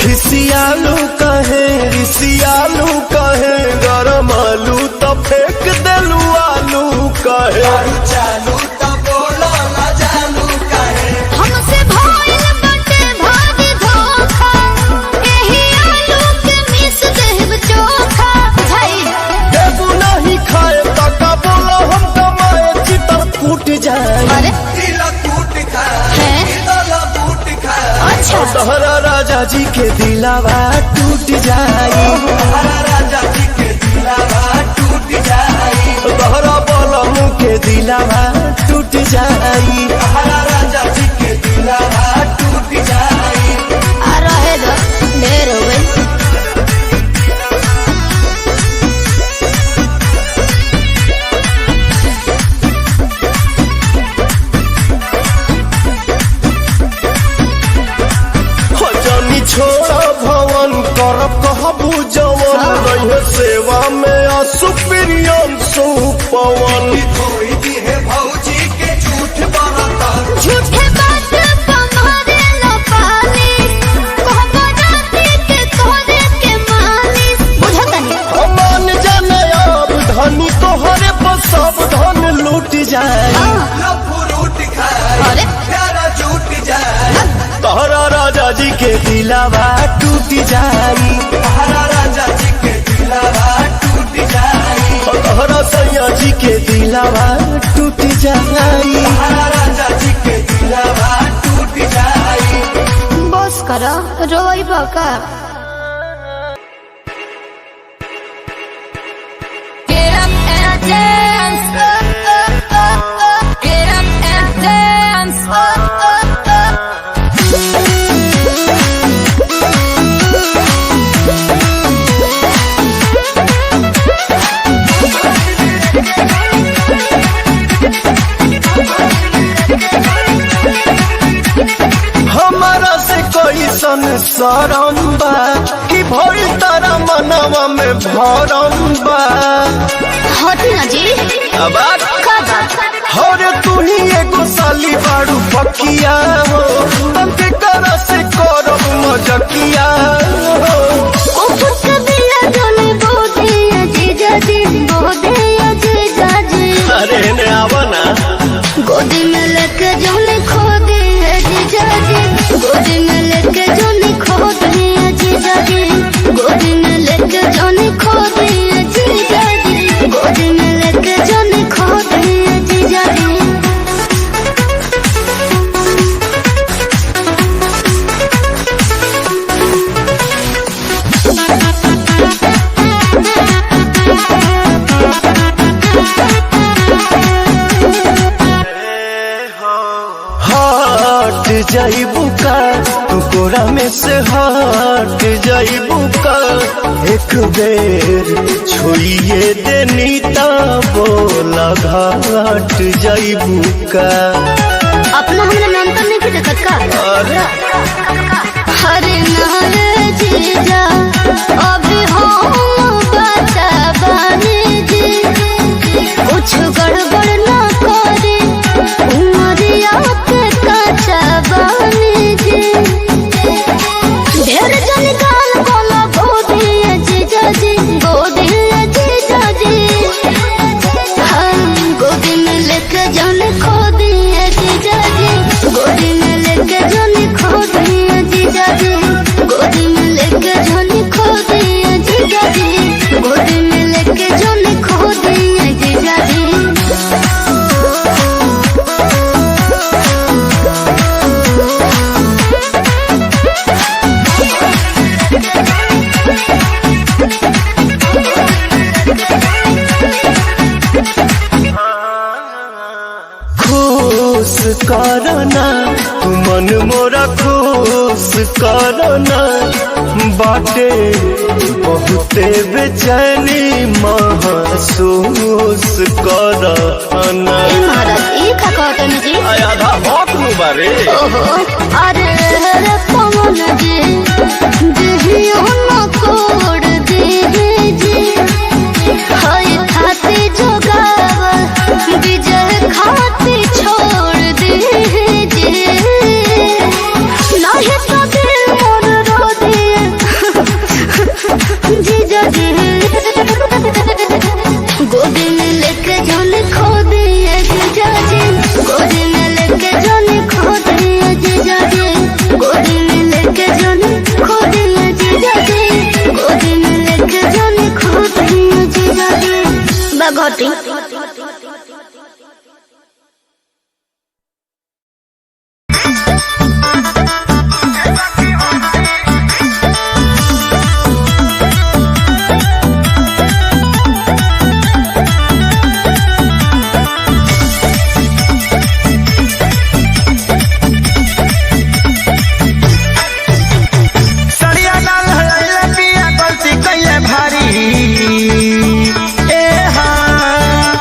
खिसियालू कहे रिसियालू कहे गरम आलू तो फेंक देलू आलू कहे चालू तो बोलो ना जानू कहे हमसे भइल बाटे भारी धोखा एही आलू के मिस देब चोखा भाई देबू नहीं खाए तका बोलो हम कमाए चितर फूट जाए अरे दिल टूट खाए हैं दिल टूट खाए अच्छा तोहरा राजा जी के दिलावा टूट जाए तोहरा राजा जी के दिलावा टूट जाए तोहरा बोलमू के दिलावा टूट जाए तोहरा राजा जी के दिलावा टूट जाए आ रहे दो ढेर हो गई जनी छोड़ा भवन करब कहबू जवन रहे सेवा में असुप्रियम सुपवन भौजी के झूठ बरता झूठे बात तुम्हारे लपानी कहबो राती के तोरे के मानी बुझता नहीं मान जाने अब धनी तोहरे पर सब धन लूट जाए अरे तोहरा राजा जी के दिलावा टूट जाई तोहरा राजा जी के दिलावा तोहरा सैया जी के दिलावा टूट जाई, राजा जी के दिलावा टूट जाई। बस करो रोई बका। Get up and dance. Get up and dance. हमारा से कोई सन सरम बा कि भोरी तारा मनवा में भरम बा। हटी ना जी अब कब हरे तू ही एगो साली बाड़ू पकिया हो, तंके करा से करब मजकिया हो। ऊपर से दिया जोने बोधे जीजा जी, बोधे जीजा जी। अरे ने आवा ना गोदी में लेके जोने खो दे जीजा जी, गोदी में लेके जोने खो दे जीजा जी, गोदी में लेके जोने खो दे जीजा जी, गोदी में लेके जोने खो दे जीजा जी। हट जाइबू का तू कोरा में से हट जाइबू का, एक बेर छोड़िए देनी ता बोला घाट जाइबू का। अपना हमने नाम तो नहीं देखत का। हरे नारे जीजा अभी हम बता बानी जी, कुछ गड़बड़ ना करे उमरिया के कच्चा बानी जी। ढेर जन गाल बोला गोदी जीजा जी, गोदी जीजा जी। हम गोदी में लेके जाने खो दिए जीजा जी, गोदी में लेके जाने खो दिए जीजा जी, गोदी में लेके जाने खो दिए जीजा जी, गोदी में लेके जाने खो दिए जीजा जी। खुश करना तू मन मोरा खुश करना, बाटे बहुते बेचैनी महसूस करना। महाराज ये का कहते जी आधा भौक नु बारे। ओहो अरे रे पवन जी, दिहियो न कोड दे जी, हाय खाती जोगावा विजय खाती छोड़ दे जी। नहीं तो दिल मोर रो दिए जीजा जी, गोदी में लेके जाने खो दिए जीजा जी, गोदी में लेके जाने खो दिए जीजा जी, गोदी में लेके जाने खो दिए जीजा जी, गोदी में लेके जाने खो दिए जीजा जी। बगोटी सड़िया डाल हलाइले पिया गलती कैले भारी। ए हाँ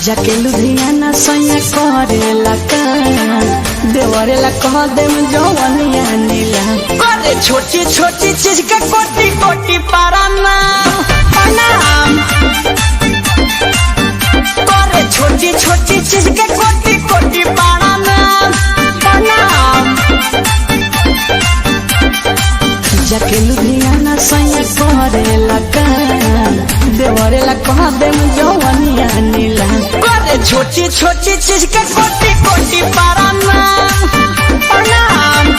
जाके लुधियाना सैया करेला काम देवरेला कह दे जवनिया नीला करे छोटी छोटी चीज के कोटी कोटी पाराना प्रणाम करे छोटी छोटी चीज के कोटी कोटी पाराना प्रणाम जाके लुधियाना सैया करेला काम देवरेला कह दे जवनिया नीला करे छोटी छोटी चीज के कोटी कोटी पाराना प्रणाम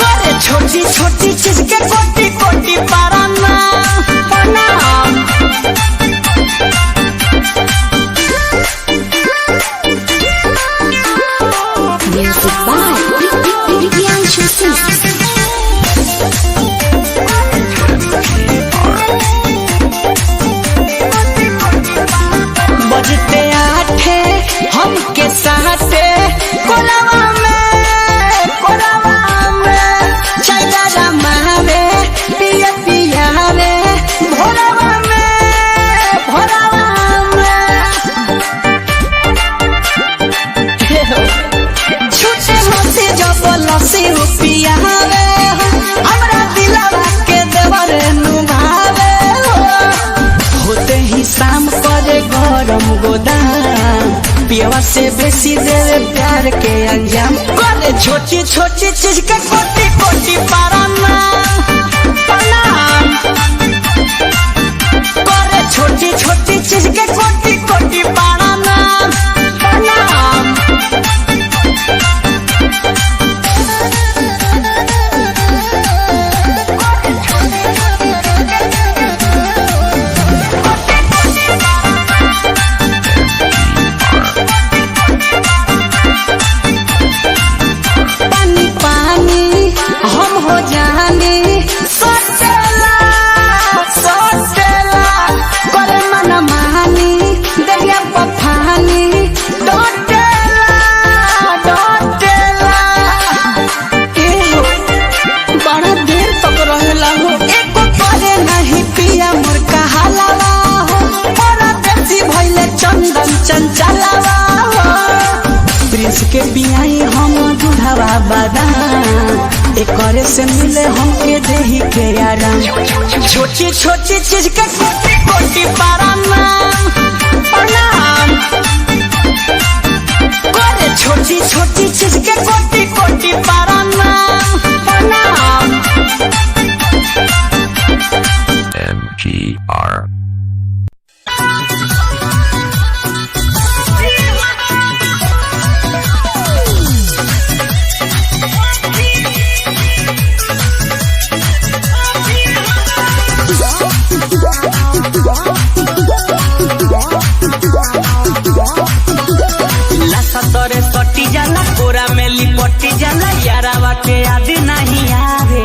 करे छोटी छोटी चीज के कोटी कोटी पाराना प्रणाम Music by Priyanshu Singh. बजते आठे हमके साथे कोलावा में चला रमावे पिया पिया रे भोलावा में छूटे मसी जब लसी पिया रे हमरा दिलवा के देवर नुभावे होते ही शाम करे गरम गोदाम पियवा से बेसी देवे प्यार के अंजाम करे छोटी छोटी चीज के कोटी कोटी पाराना प्रणाम करे छोटी छोटी चीज के कोटी कोटी पाराना प्रणाम पानी पानी हम हो जानी सोचेला करे मन मानी दरिया पफानी डोटेला एहो बड़ा देर तक रहेला हो एको करे नहीं पिया मोर कहालावा हो बड़ा बेसी भइले चंदन चंचलावा हो प्रिंस के बियाई हम दूधवा बादाम एकरे से मिले हमके देही के आराम छोटी छोटी चीज के कोटी कोटी पाराना प्रणाम करे छोटी छोटी चीज के कोटी कोटी पाराना प्रणाम MGR. तोरे सटी जाला कोरा में लिपटी जाला यारावा के याद नहीं आवे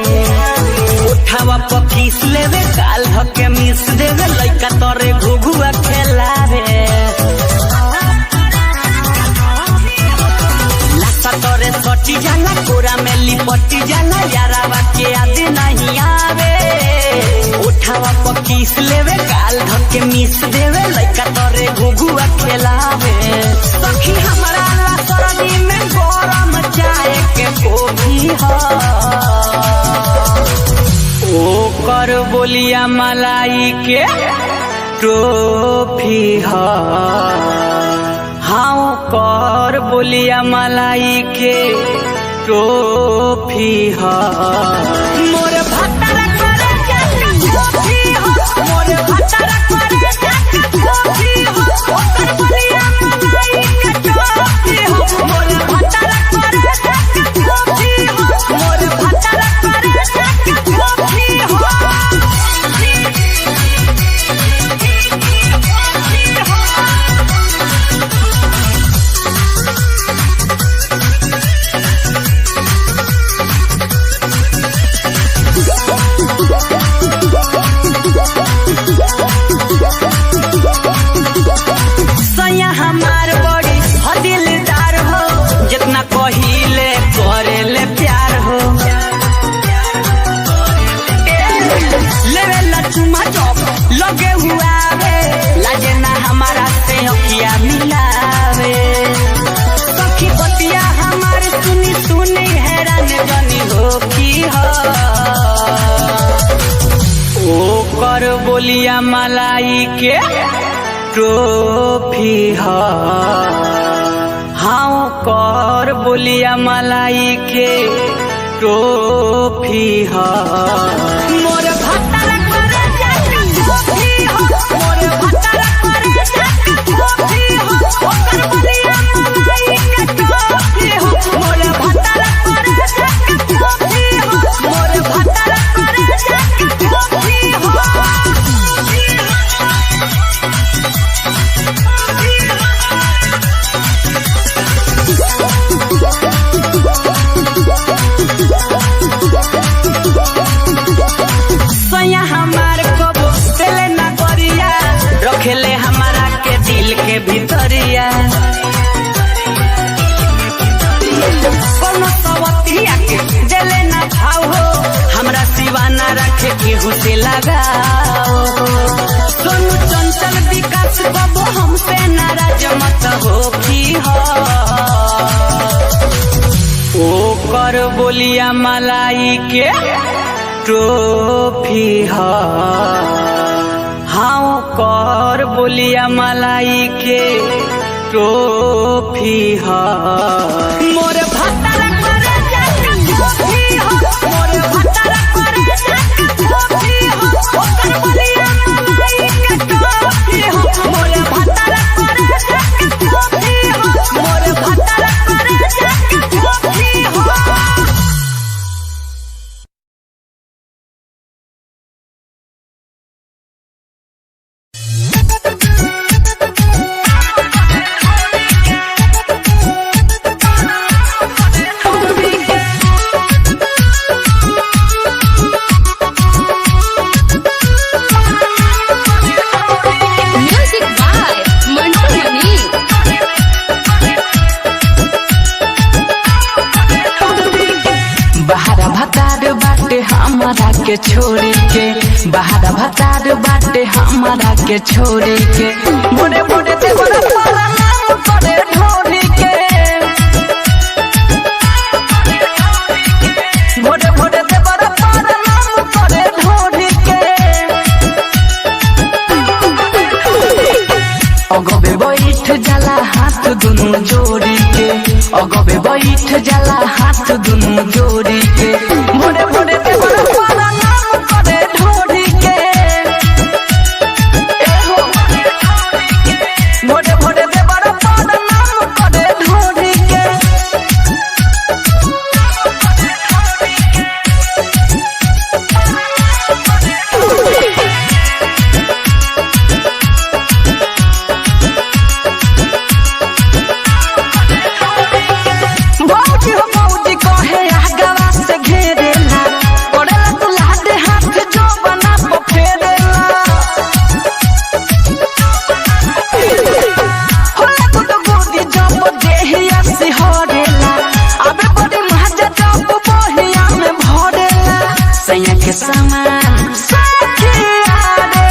उठावा पकीस लेवे काल धके मिस देवे लइका तोरे घुघुआ खेलावे लासा तोरे सटी जाला कोरा में लिपटी जाला यारावा के याद नहीं आवे उठावा पकीस लेवे काल धके मिस देवे लइका तोरे घुघुआ खेलावे सखी हमरा सरदी में गरम चाय के कोभी ओ कर बोलिया मलाई के टोफी हाँ कर बोलिया मलाई के टोफी मोरे भत्ता करे जाके टोफी मोरे भत्ता करे जाके टोफी कर बोलिया मलाई के टोफी मोरे भत्ता करे जाके टोफी मोरे भत्ता करे जाके टोफी सैया हमार बड़ी दिलदार हो जितना कहिले करेले प्यार हो लेवे लचुमा चौक लगे हुआ लाजे ना हमारा बोलिया मलाई के ट्रॉफी हा हाँ कर बोलिया मलाई के ट्रॉफी हा मोर भत्तर करे जाके ट्रॉफी हा मोर भत्तर करे जाके ट्रॉफी हा ओकर बोलिया मलाई के ट्रॉफी हा मोर भत्तर करे जाके ट्रॉफी हा मोर भत्तर करे जाके ट्रॉफी हा सैया हमार कबो दिले ना करिया रखेले हमारा के दिल के भीतरिया कोनो सवतिया के दिले ना भाव हो हमरा सिवा ना रखे केहू से लगाओ सोनू चंचल विकास कबो हमसे नाराज मत हो की हो ओ कर बोलिया मलाई के ट्रॉफी हा हाँ कर बोलिया मलाई के ट्रॉफी हा मोर भत्तर करे जाके ट्रॉफी हा मोर भत्तर करे जाके ट्रॉफी हा ओकर बोलिया मलाई के ट्रॉफी हा मोर भत्तर करे जाके ट्रॉफी हा मोर भत्तर करे जाके ट्रॉफी हा म्यूजिक बाय मंटू मनी। बहारा भतार बाटे हमारा के छोड़ी के बहारा भतार बाटे हमारा के छोड़ी के मोरे मोरे ते बड़ा पारा नाम करे ढोरी के मोरे मोरे ते बड़ा पारा नाम करे ढोरी के अगबे बैठ जाला हाथ दुनु जोड़ी के अगबे बैठ जाला हाथ दुनु जोड़ी के मोरे मोरे ते बड़ा पारा नाम करे ढोरी के मोरे मोरे ते बड़ा पारा नाम करे ढोरी के भौजी हो भौजी कहे आगवा से घेरेला पड़ेला तू लाडे हाथ जो बना को फेरेला होला तो गोदी जब देहिया से हरेला अबे बड़ी महाजा जब बहिया में भरेला सैया के समान सखिया रे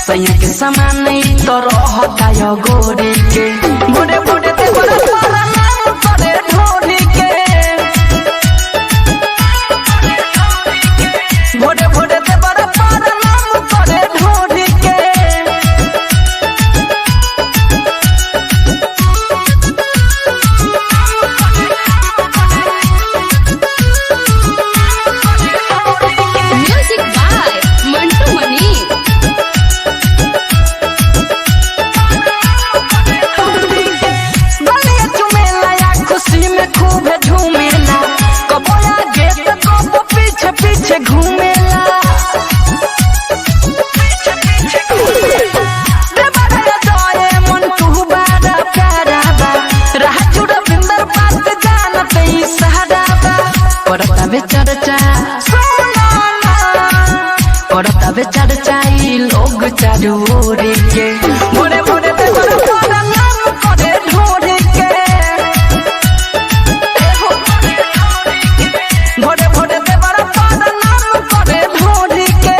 सैया के समान नहीं तो रहता यो गोरी के मोरे मोरे ते बड़ा पारा नाम करे ढोरी के मोरे मोरे ते बड़ा पारा नाम करे ढोरी के म्यूजिक बाय मंटू मनी। गलिया चुमेला या खुशी में खूब झूमेला कबो आगे तो कबो पीछे पीछे घूमेला देवरा जाए मन तू बारा प्यारा बा राजू रविंदर बात जानते ही सहारा बा करता बे चर्चा करता बे चर्चा ई लोग चारू ओर के मोरे मोरे ते बड़ा पारा नाम करे ढोरी के मोरे मोरे ते बड़ा पारा नाम करे ढोरी के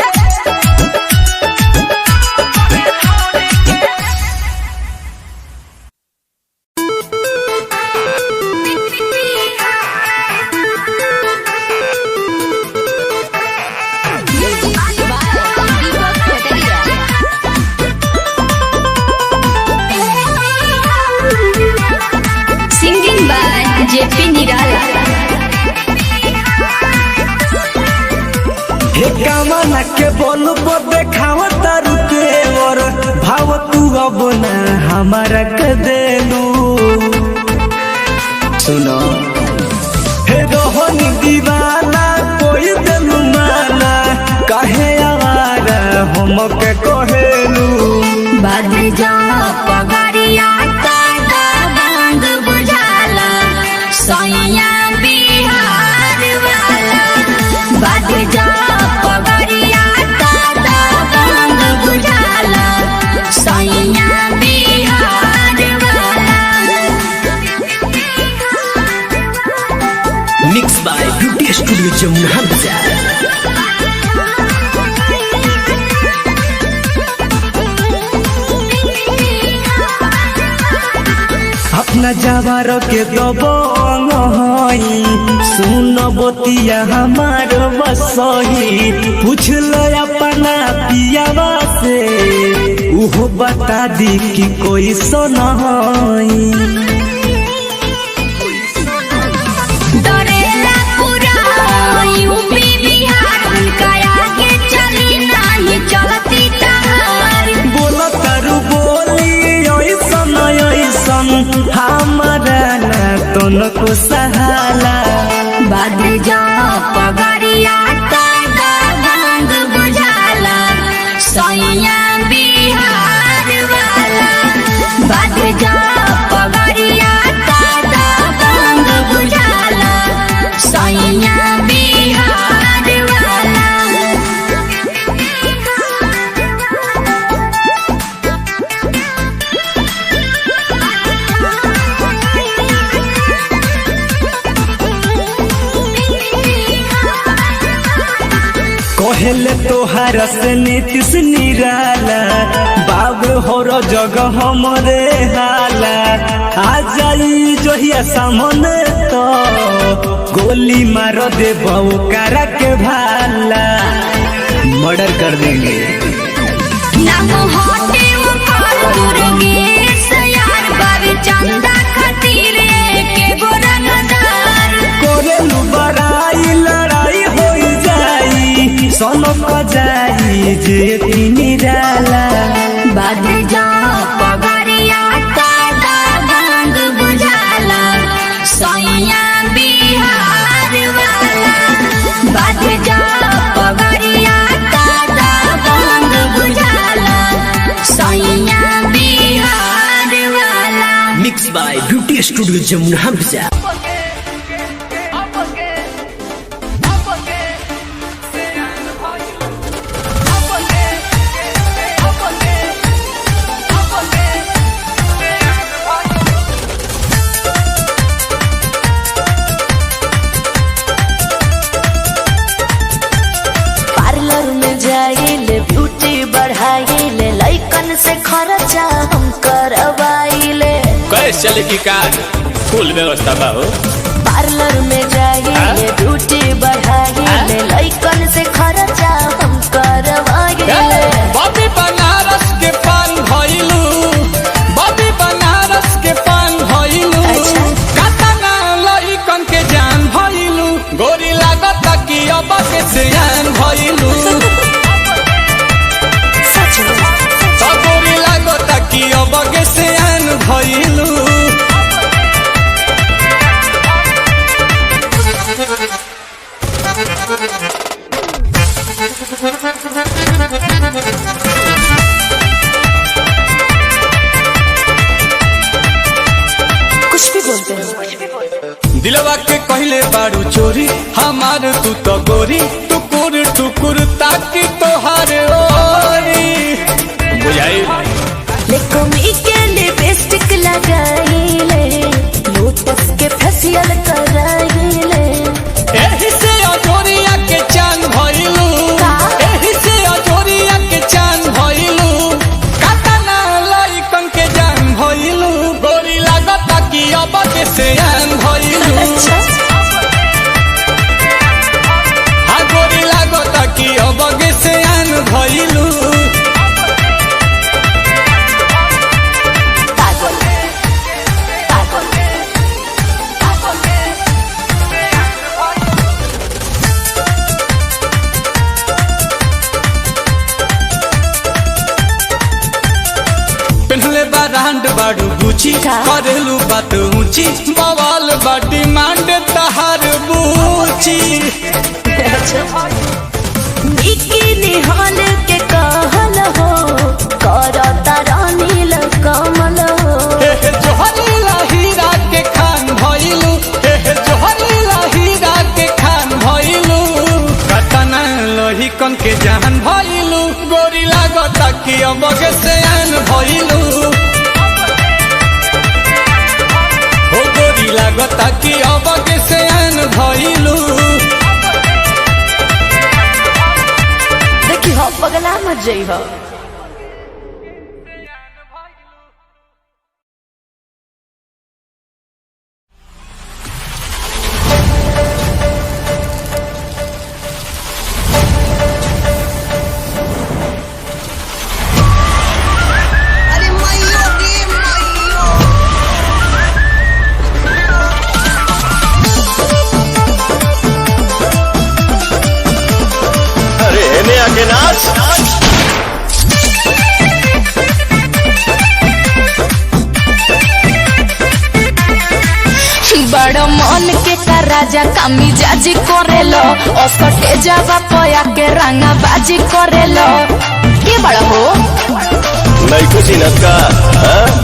म्यूजिक बाय दीपक कटरिया। अपना के बोल पर देखाव तारू तेवर भाव तू अब ना हमारा के देलू सुनो हे रोहनी दीवाना कोई दिलू माना काहे आवारा हम के कहेलू बादी जा पगड़िया कादा बांध बुझाला सैया बिहार वाला बादी जा पगड़िया कादा बांध बुझाला सैया बिहार वाला mix by beauty studio Jamuna Bazar. अपना जवार के दबंग हई सुन बतिया हमार बसही पूछ लो अपना पियावा से उहो बता दी कि कोई सोना हई डरेला पूरा यूपी बिहार उनका आगे चली नहीं चलती तहार बोला तारू बोली ऐसन ऐसन हमारा ना तनको सहाला बादी जा पगड़िया कादा बांध बुझाला सैया बिहार वाला बादी जा पगड़िया कादा बांध बुझाला सैया बिहार वाला कहले तोहार से नीतीश निराला बाब होर जगह हमरे हाला आ जाई जहिया सामने तो गोली मार दे करा के भाला मर्डर कर देंगे नाम होते ऊपर दुर्गेश यार बाबी चंदा खातिर के गोरनदार कोरेलू बड़ाई लड़ाई हो जाई सनक जाई जे निराला बादी जा पगड़िया कादा बांध बुझाला सैया बिहार वाला बादी जा पगड़िया कादा बांध बुझाला सैया बिहार वाला mix by beauty studio Jamuna Bazar. Parlour में जाइले ब्यूटी बढ़ाइले लइकन से खर्चा हम करवाइले कैसे चले की कार फुल व्यवस्था बा हो। पार्लर में जाइले ब्यूटी बढ़ाइले लइकन से खर्चा हम करवाइले बॉबी बनारस के पान भइलू बॉबी बनारस के पान भइलू अच्छा। कातना लइकन के जान भइलू गोरी लागत कि अब के सियान भइलू सच में तो गोरी लागत कि अब के सियान भइलू कुछ भी बोलते हैं दिलवा के कहले बारू चोरी हमार तू तो गोरी टुकुर टुकुर ताकि तोहार ओरी बुझाई लेकोमी के लिपस्टिक लगाइले लोटस के फेशियल कराइले एही से अजोरिया के चांद भइलू का? एही से अजोरिया के चांद भइलू कातना लइकन के जान भइलू गोरी लागत कि अब के सियान भइलू अच्छा हा गोरी लागत कि अब के सियान ब्रांड बाड़ू गुची करेलू बात ऊंची बवाल बाटी मांड तहार बूची बिकिनी हॉल के कहल हो करता रानील कमल हो जोहरीला हीरा के खान भइलू जोहरीला हीरा के खान भइलू कतना लोही कन के जान भइलू गोरी लागता कि अब के सयान भइलू हो गोरी लागता कि अब के सयान भइलू देखी हो पगला मत जई हो आके नाच बड़ मन के का राजा कामी जाजी करेलो असटे जावा पया के रंगा बाजी करेलो के बड़ हो नहीं कुछ न का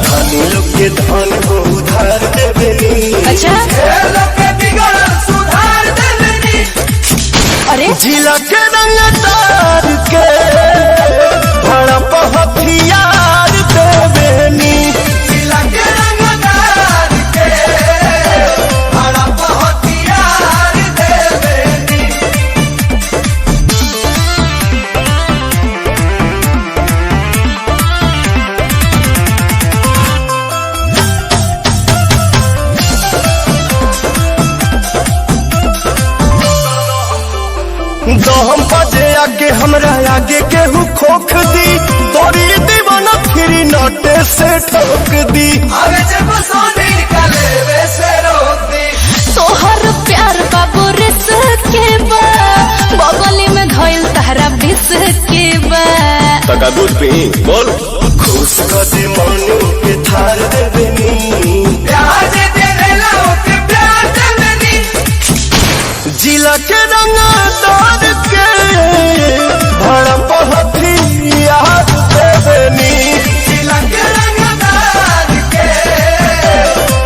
धनी लोग के धन को उधार देबेनी अच्छा लोग के बिगड़ सुधार देबेनी अरे जिला के रंग तार के भड़प हथियार देबेनी जिला के रंगदार के भड़प हथियार देबेनी दहम बजे आगे हमरा आगे केहू खोख दी तोरी दीवाना फिरी नोटे से ठोक दी अबे जब सोनी निकले वैसे रोक दी तोहर प्यार बाबू रिस के बा बगली में धइल तहरा बिस के बा तका दूध पी बोल खुश कर दे मनु के थार देबेनी प्यार दे देला के प्यार देबेनी जिला के रंग तार के भड़प हथियार देबेनी जिला के रंगदार के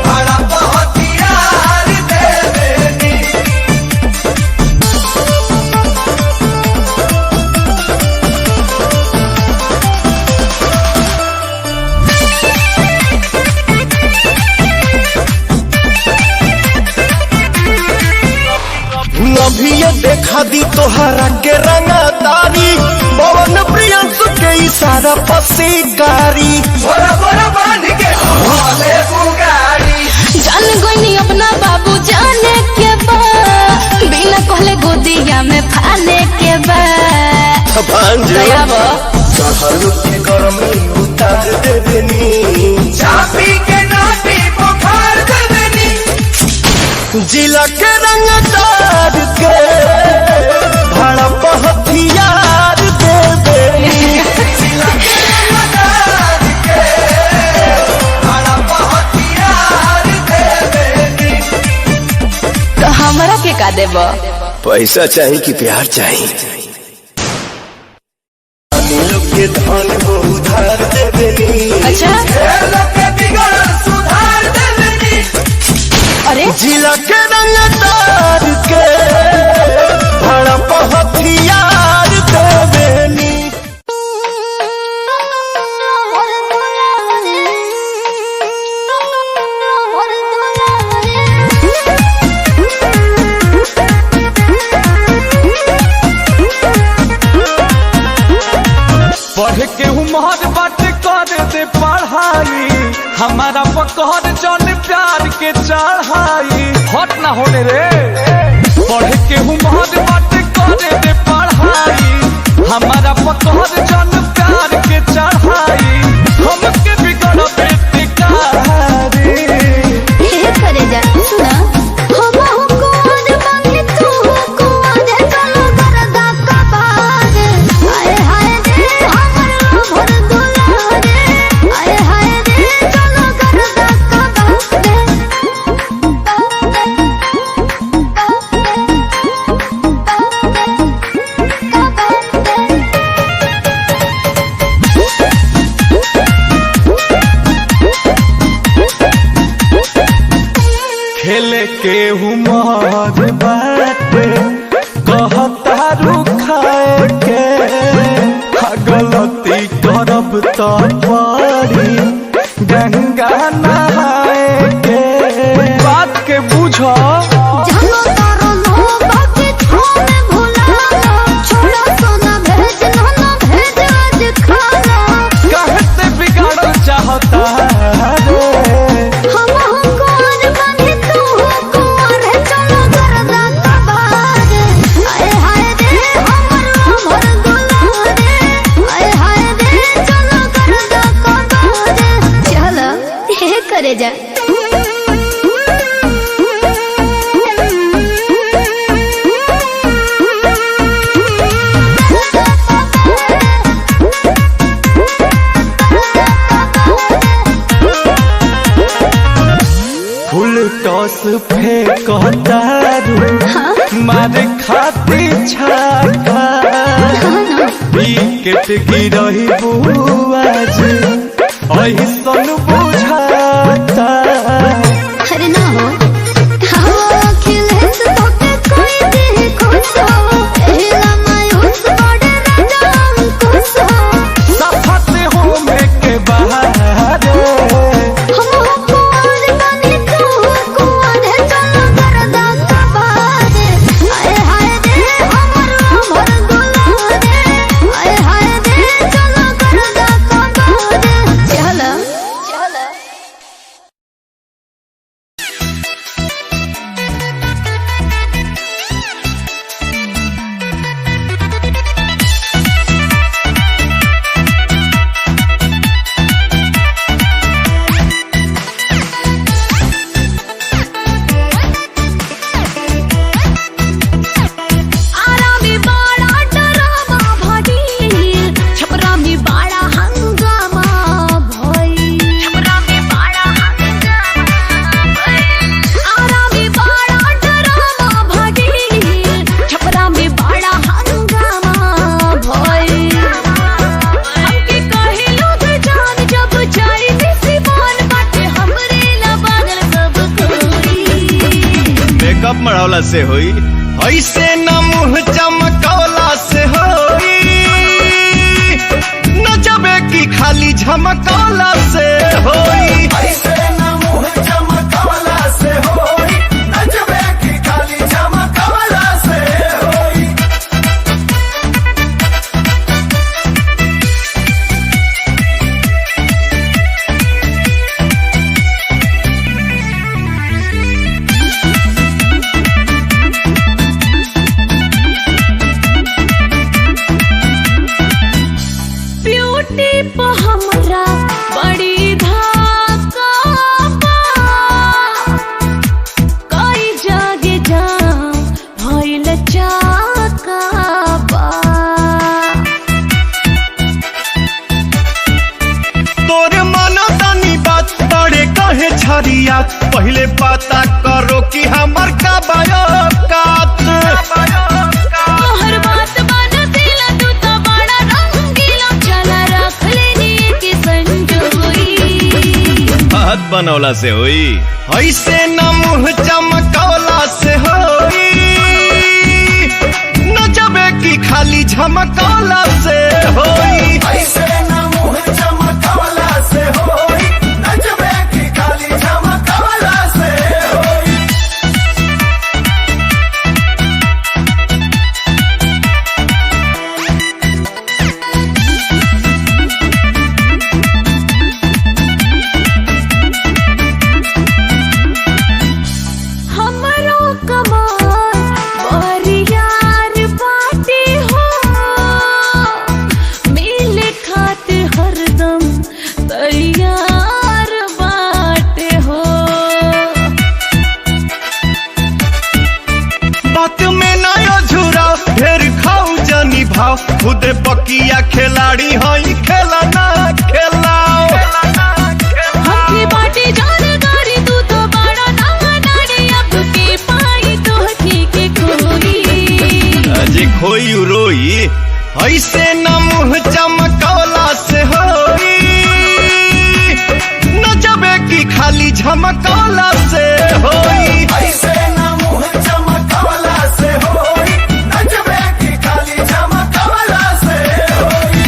भड़प हथियार देबेनी अभी ये देखा दी तोहरा के रंगदारी पवन प्रियंसु के इशारा पसीकारी बोरा बोरा बांध के भोले बुगाड़ी जान गईनी अपना बाबू जाने के बा बिना कहले गोदिया में फाने के बा दया बा चढ़ल के गरमी उतार देबेनी चापी के नाटी बुखार देबेनी जिला के रंगदार के भड़प हथियार देबेनी जिला के रंगदार के भड़प हथियार देबेनी तो हमरा के का देब पैसा चाहिए कि प्यार चाहिए लोग के धन को उधार देबेनी अच्छा लोग के बिगड़ सुधार देबेनी अरे जिला के रंगदार के भड़प हथियार देबेनी पढ़ के उम्र बात कर दे पढ़ाई हमारा पकड़ जन प्यार के चढ़ाई हट ना होने रे पढ़ के उम्र बात कर दे पढ़ाई हमारा पकड़ जन प्यार के चढ़ाई हमके बिगड़ बेटी कारी हे करे जा सुना हो बहु कोन मांगे तू को दे चलो करदा का बाज आए हाय रे हमर भर दुलारे आए हाय रे तो पड़ी गंगा नहाए के बात के बुझो जानो तारो लो बाकी थाने भुला छोड़ा सोना भेज ना भेज आज खाना काहे से बिगाड़ल चाहता रे हम कुंवर बने तू कुंवर चलो करदा तबार आए हाय रे हमर दुलारे आए हाय रे चलो करदा कबार चलो ये करे जा फुल टॉस फेंकतारू मारे खाती छाका विकेट गिरही बुआज ऐसन बुझाता अरे ना हो खिले तो कोई दे खुशो एला मायूस बड़े राजा खुशो सफत हो में के बाहर हम कुंवर बने तू कुंवर चलो करदा कबार आए हाय रे हमर दुलारे आए हाय रे चलो करदा कबार चलो आरामी बाड़ा डरामा भड़ी छपरा में बाड़ा हंगामा भई छपरा में बाड़ा हंगामा भई आरामी बाड़ा डरामा भड़ी छपरा में बाड़ा हंगामा भई हमके कहे लोग जान जब जाई सिवान बाटे हमरे ला पागल सब कोई मेकअप मड़ौला से होई ऐसे न मुंह चमकौला से होई न जबे की खाली झमकौला से होई ऐसे न मुंह चमकौला से होई न जबे की खाली झमकौला से होई ब्यूटी पे हमरा बड़ी धाका बा कई जगह जाम भइल चाका बा तोर मनो तनी बात बड़े कहे छरिया पहले पता करो कि हमर का बायोकात तोहर बात बन दिला तू तो बड़ा रंगीला चला रख लेनी के संजोई हाथ बनौला से होई ऐसे न मुंह चमकौला से होई न जबे की खाली झमकौला से होई ऐसे न मुंह चमकौला से होई न जबे की खाली झमकौला से होई हमरो कमाल बरियार बाटे हो मिले खातिर हरदम तैयार बाटे हो बात में नया झुरा ढेर खाऊ जानी भाव खुद बकिया खिलाड़ी हई खेला ना खेलाओ हमके बाटे जानकारी तू तो बड़ा नाड़ी अब के पाई तो के कोई अजी खोई रोई ऐसे न मुंह चमकौला से होई न जबे की खाली झमकौला से होई ऐसे न मुंह चमकौला से होई न जबे की खाली झमकौला से होई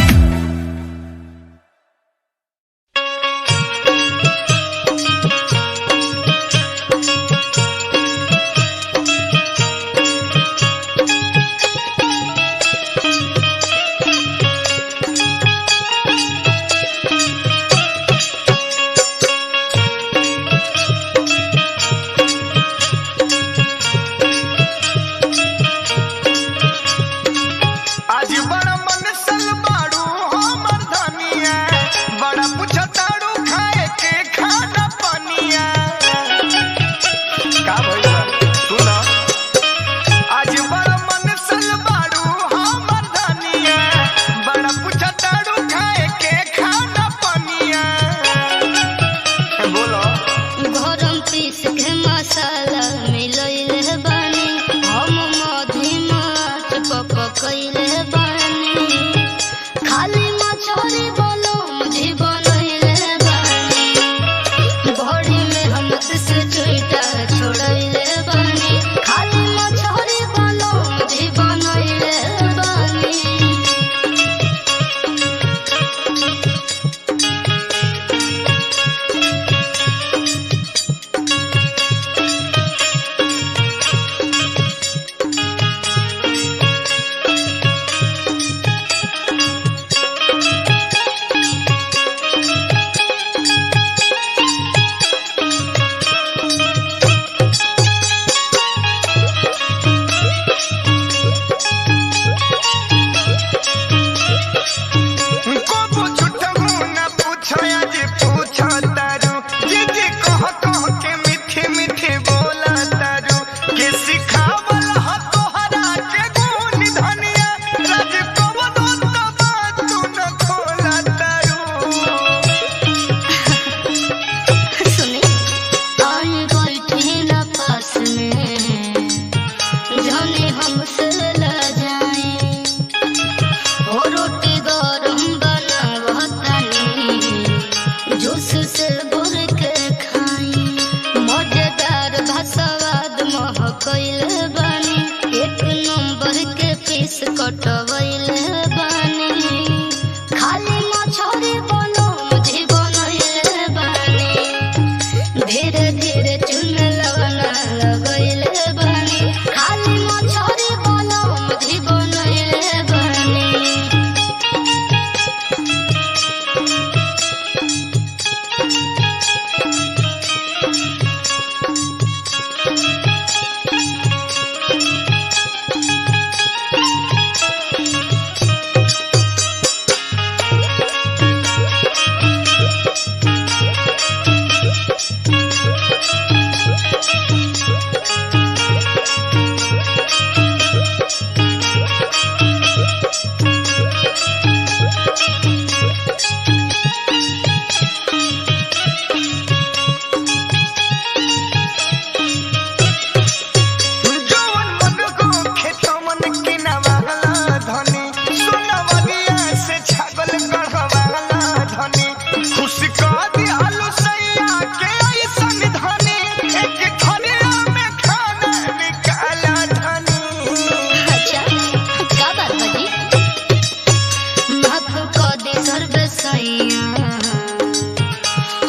सैया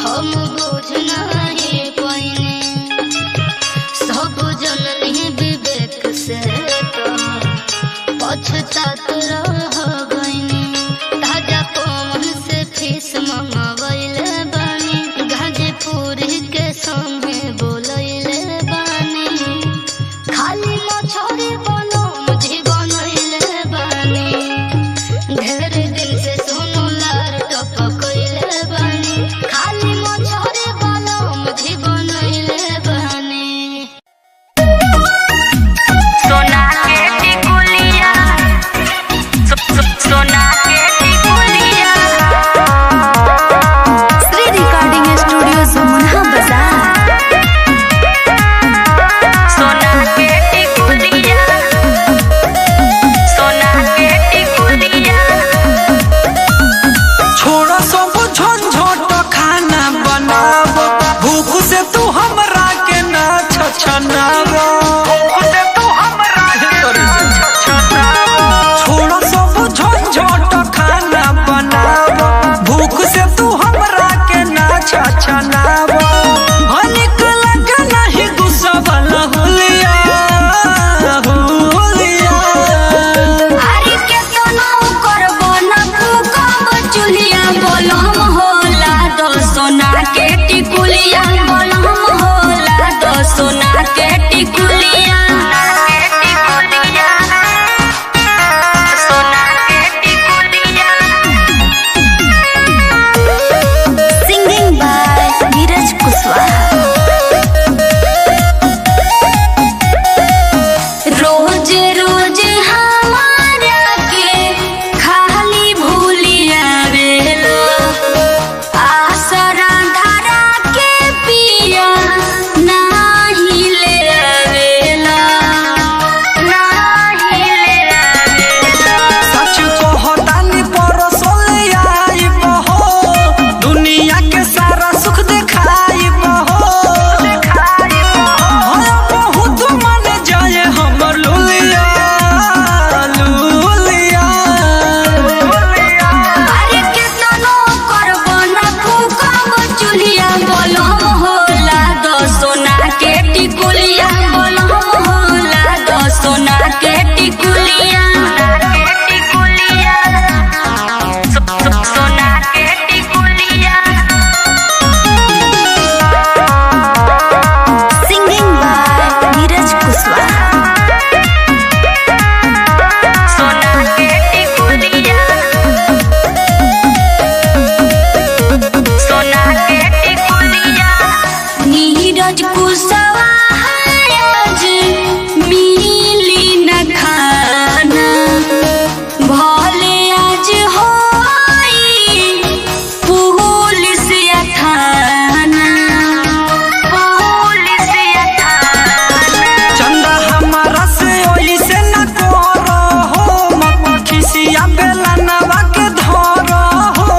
हम बुझ नहीं पाइने सब जननी विवेक से तो पछतात रह गइनी ताजा पवन से फीस मंगवैले बानी गाजीपुर के संगे बोलैले बानी खाली मछरी बनो मुझे बनैले बानी ढेर दिन से सोनू लार टपकैले बानी खाली मछरी बनो मुझे बनैले बानी सोना के टिकुलिया सोना के टिकुलिया श्री रिकॉर्डिंग स्टूडियो जमुना बाजार सोना के टिकुलिया सोना के टिकुलिया छोड़ा सब झंझट खाना बनाव भूख से तू हमरा के ना छछनाव छोड़ा सब झंझट खाना बनाव भूख से तू हमरा के ना छछनाव हनिक लगे नहीं गुस्सा वाला हुलिया हुलिया अरे के सोना करबो ना फूकब चुलिया बोलम होला दो सोना के टिकुलिया बोलम होला दो सोना के टिकुलिया सोना के टिकुलिया सिंगिंग बाय नीरज कुशवाहा रोज रोज हमारा के खाली भूलिया बेलो आसरा धरा के पिया नाही ले आवेला नाही ले आवेला सच कहतानी परसोले आइब हो दुनिया के सारा सुख देखाइब हो बहुत मन जाए हमर लुलिया लुलिया अरे के सोनो करबो ना फूकब चुलिया बोलम होला दो सोना के टिकुलिया बोलम होला दो सोना के टिकुलिया सोना के टिकुलिया सिंगिंग बाय नीरज कुशवाहा सोना के टिकुलिया सोना के टिकुलिया नीरज कुशवाहा आज मिली न खाना भले आज होई पुलिस या थाना पुलिस या थाना चंदा हमारा से ओई से न करो हो मखिसिया बेला नवा के धरो हो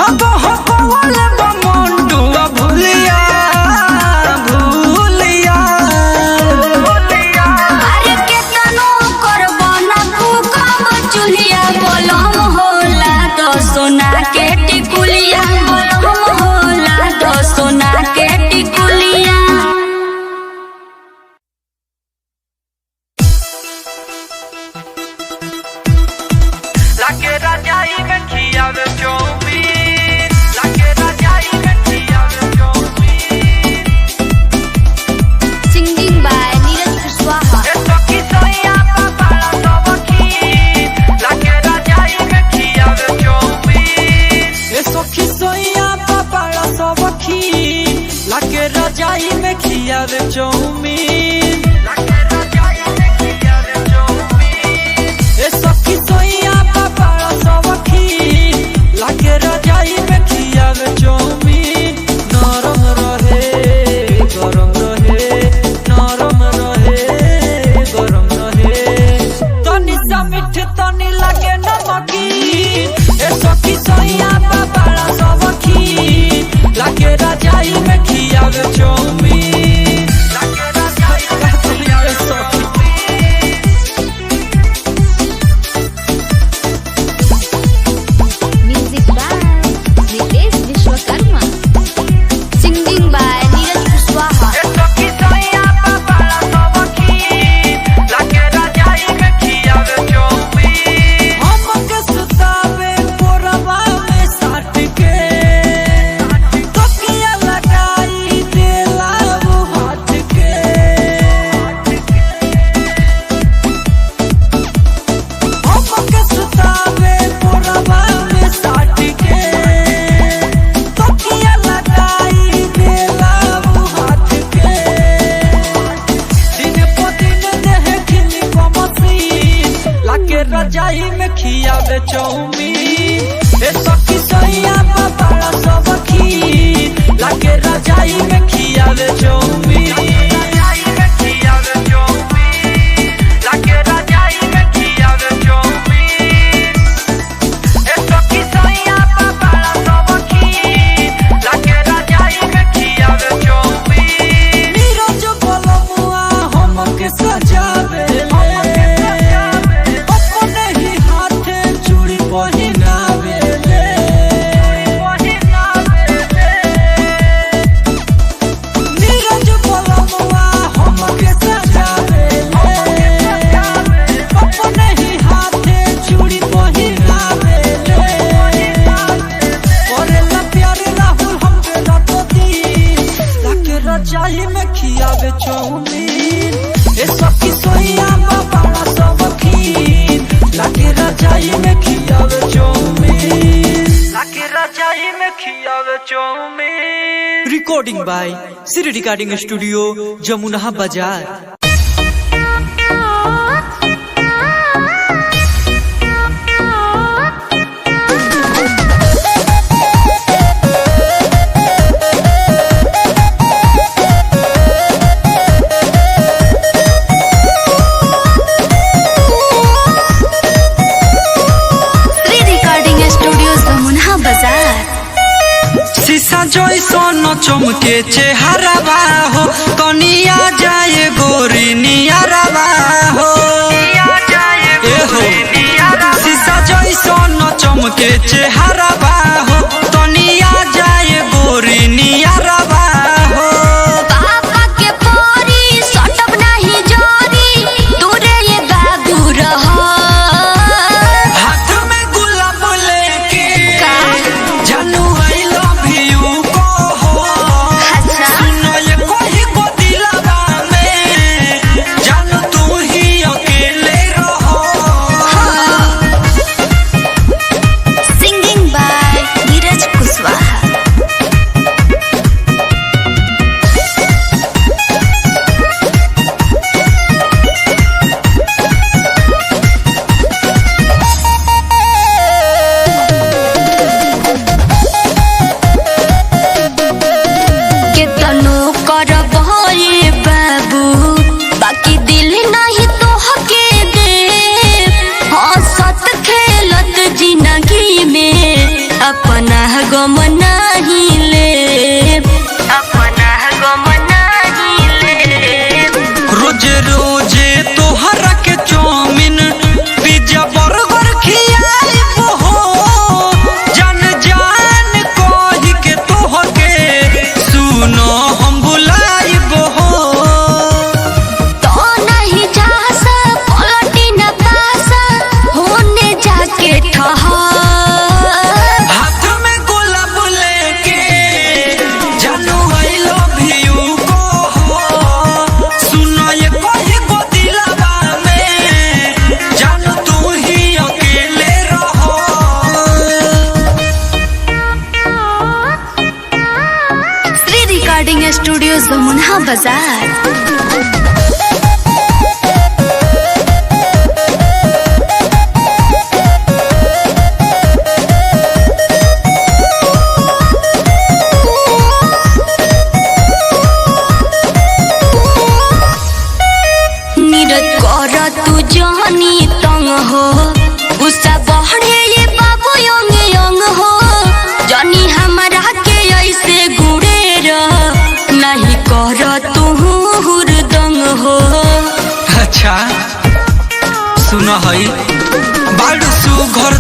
अब हो बोले बमंडुआ भूलिया भूलिया अरे के तनो करबो ना फूकब चुलिया बोलम होला दो सोना के टिकुलिया बोलम होला दो सोना के टिकुलिया लाके राजाई में खियावे चौबीस लाके राजाई में खियावे चौबीस सिंगिंग बाय नीरज कुशवाहा एतो की सोया पापा सबकी लाके राजाई में खियावे चौबीस एतो की सोया पापा सबकी लाके राजाई में खियावे चौबीस लाके राजाई में खियावे चौबीस एतो की सोया पापा सबकी लाके राजाई में खियावे चौबीस नरम रहे गरम रहे नरम रहे गरम रहे तनी सा मिठ तनी लागे नमकीन ए सखी सोया पापा सबकी लाके राजाई में खियावे चौबीस लाके राजाई में खियावे सखी खियावे चौमीन। ए सखी सैया बाबा सब खीर लागे रजाई में खियावे चौमीन। रजाई में खियावे चौमीन। ए सखी सोइया बाबा सब खीर लागे रजाई में खियावे चौमीन। लागे रजाई में खियावे chowmein. Recording by Shri recording studio Jamuna Bazar. शीशा जैसन चमके चेहरा हो कनिया जाए गोरी नियारा हो। ए हो शीशा जैसन चमके चेहरा हो कनिया जाए गोरी नियारा हो। पापा के पोरी सटब नहीं जोरी दूरे ये बाबू रहो। हाथ में गुलाब लेके जानू अपना गम नहीं ले, अपना गम नहीं ले। रोजे रोजे तोहरा के चौमिन पिज्जा बर्गर खियाई हो जान जान कही के तोहके सुनो हम बुलाई हो। तो नहीं जा सा पलटी न पासा होने जाके ठहा। स्टूडियो जमुना बाजार। नीरज कर तू जहनी तंग हो गुस्सा बढ़े ये बाबू यंग यंग हो जानी हमारा के ऐसे गुड़े नहीं कर तू हुरदंग हो। अच्छा सुन हई बाड़ू सुघर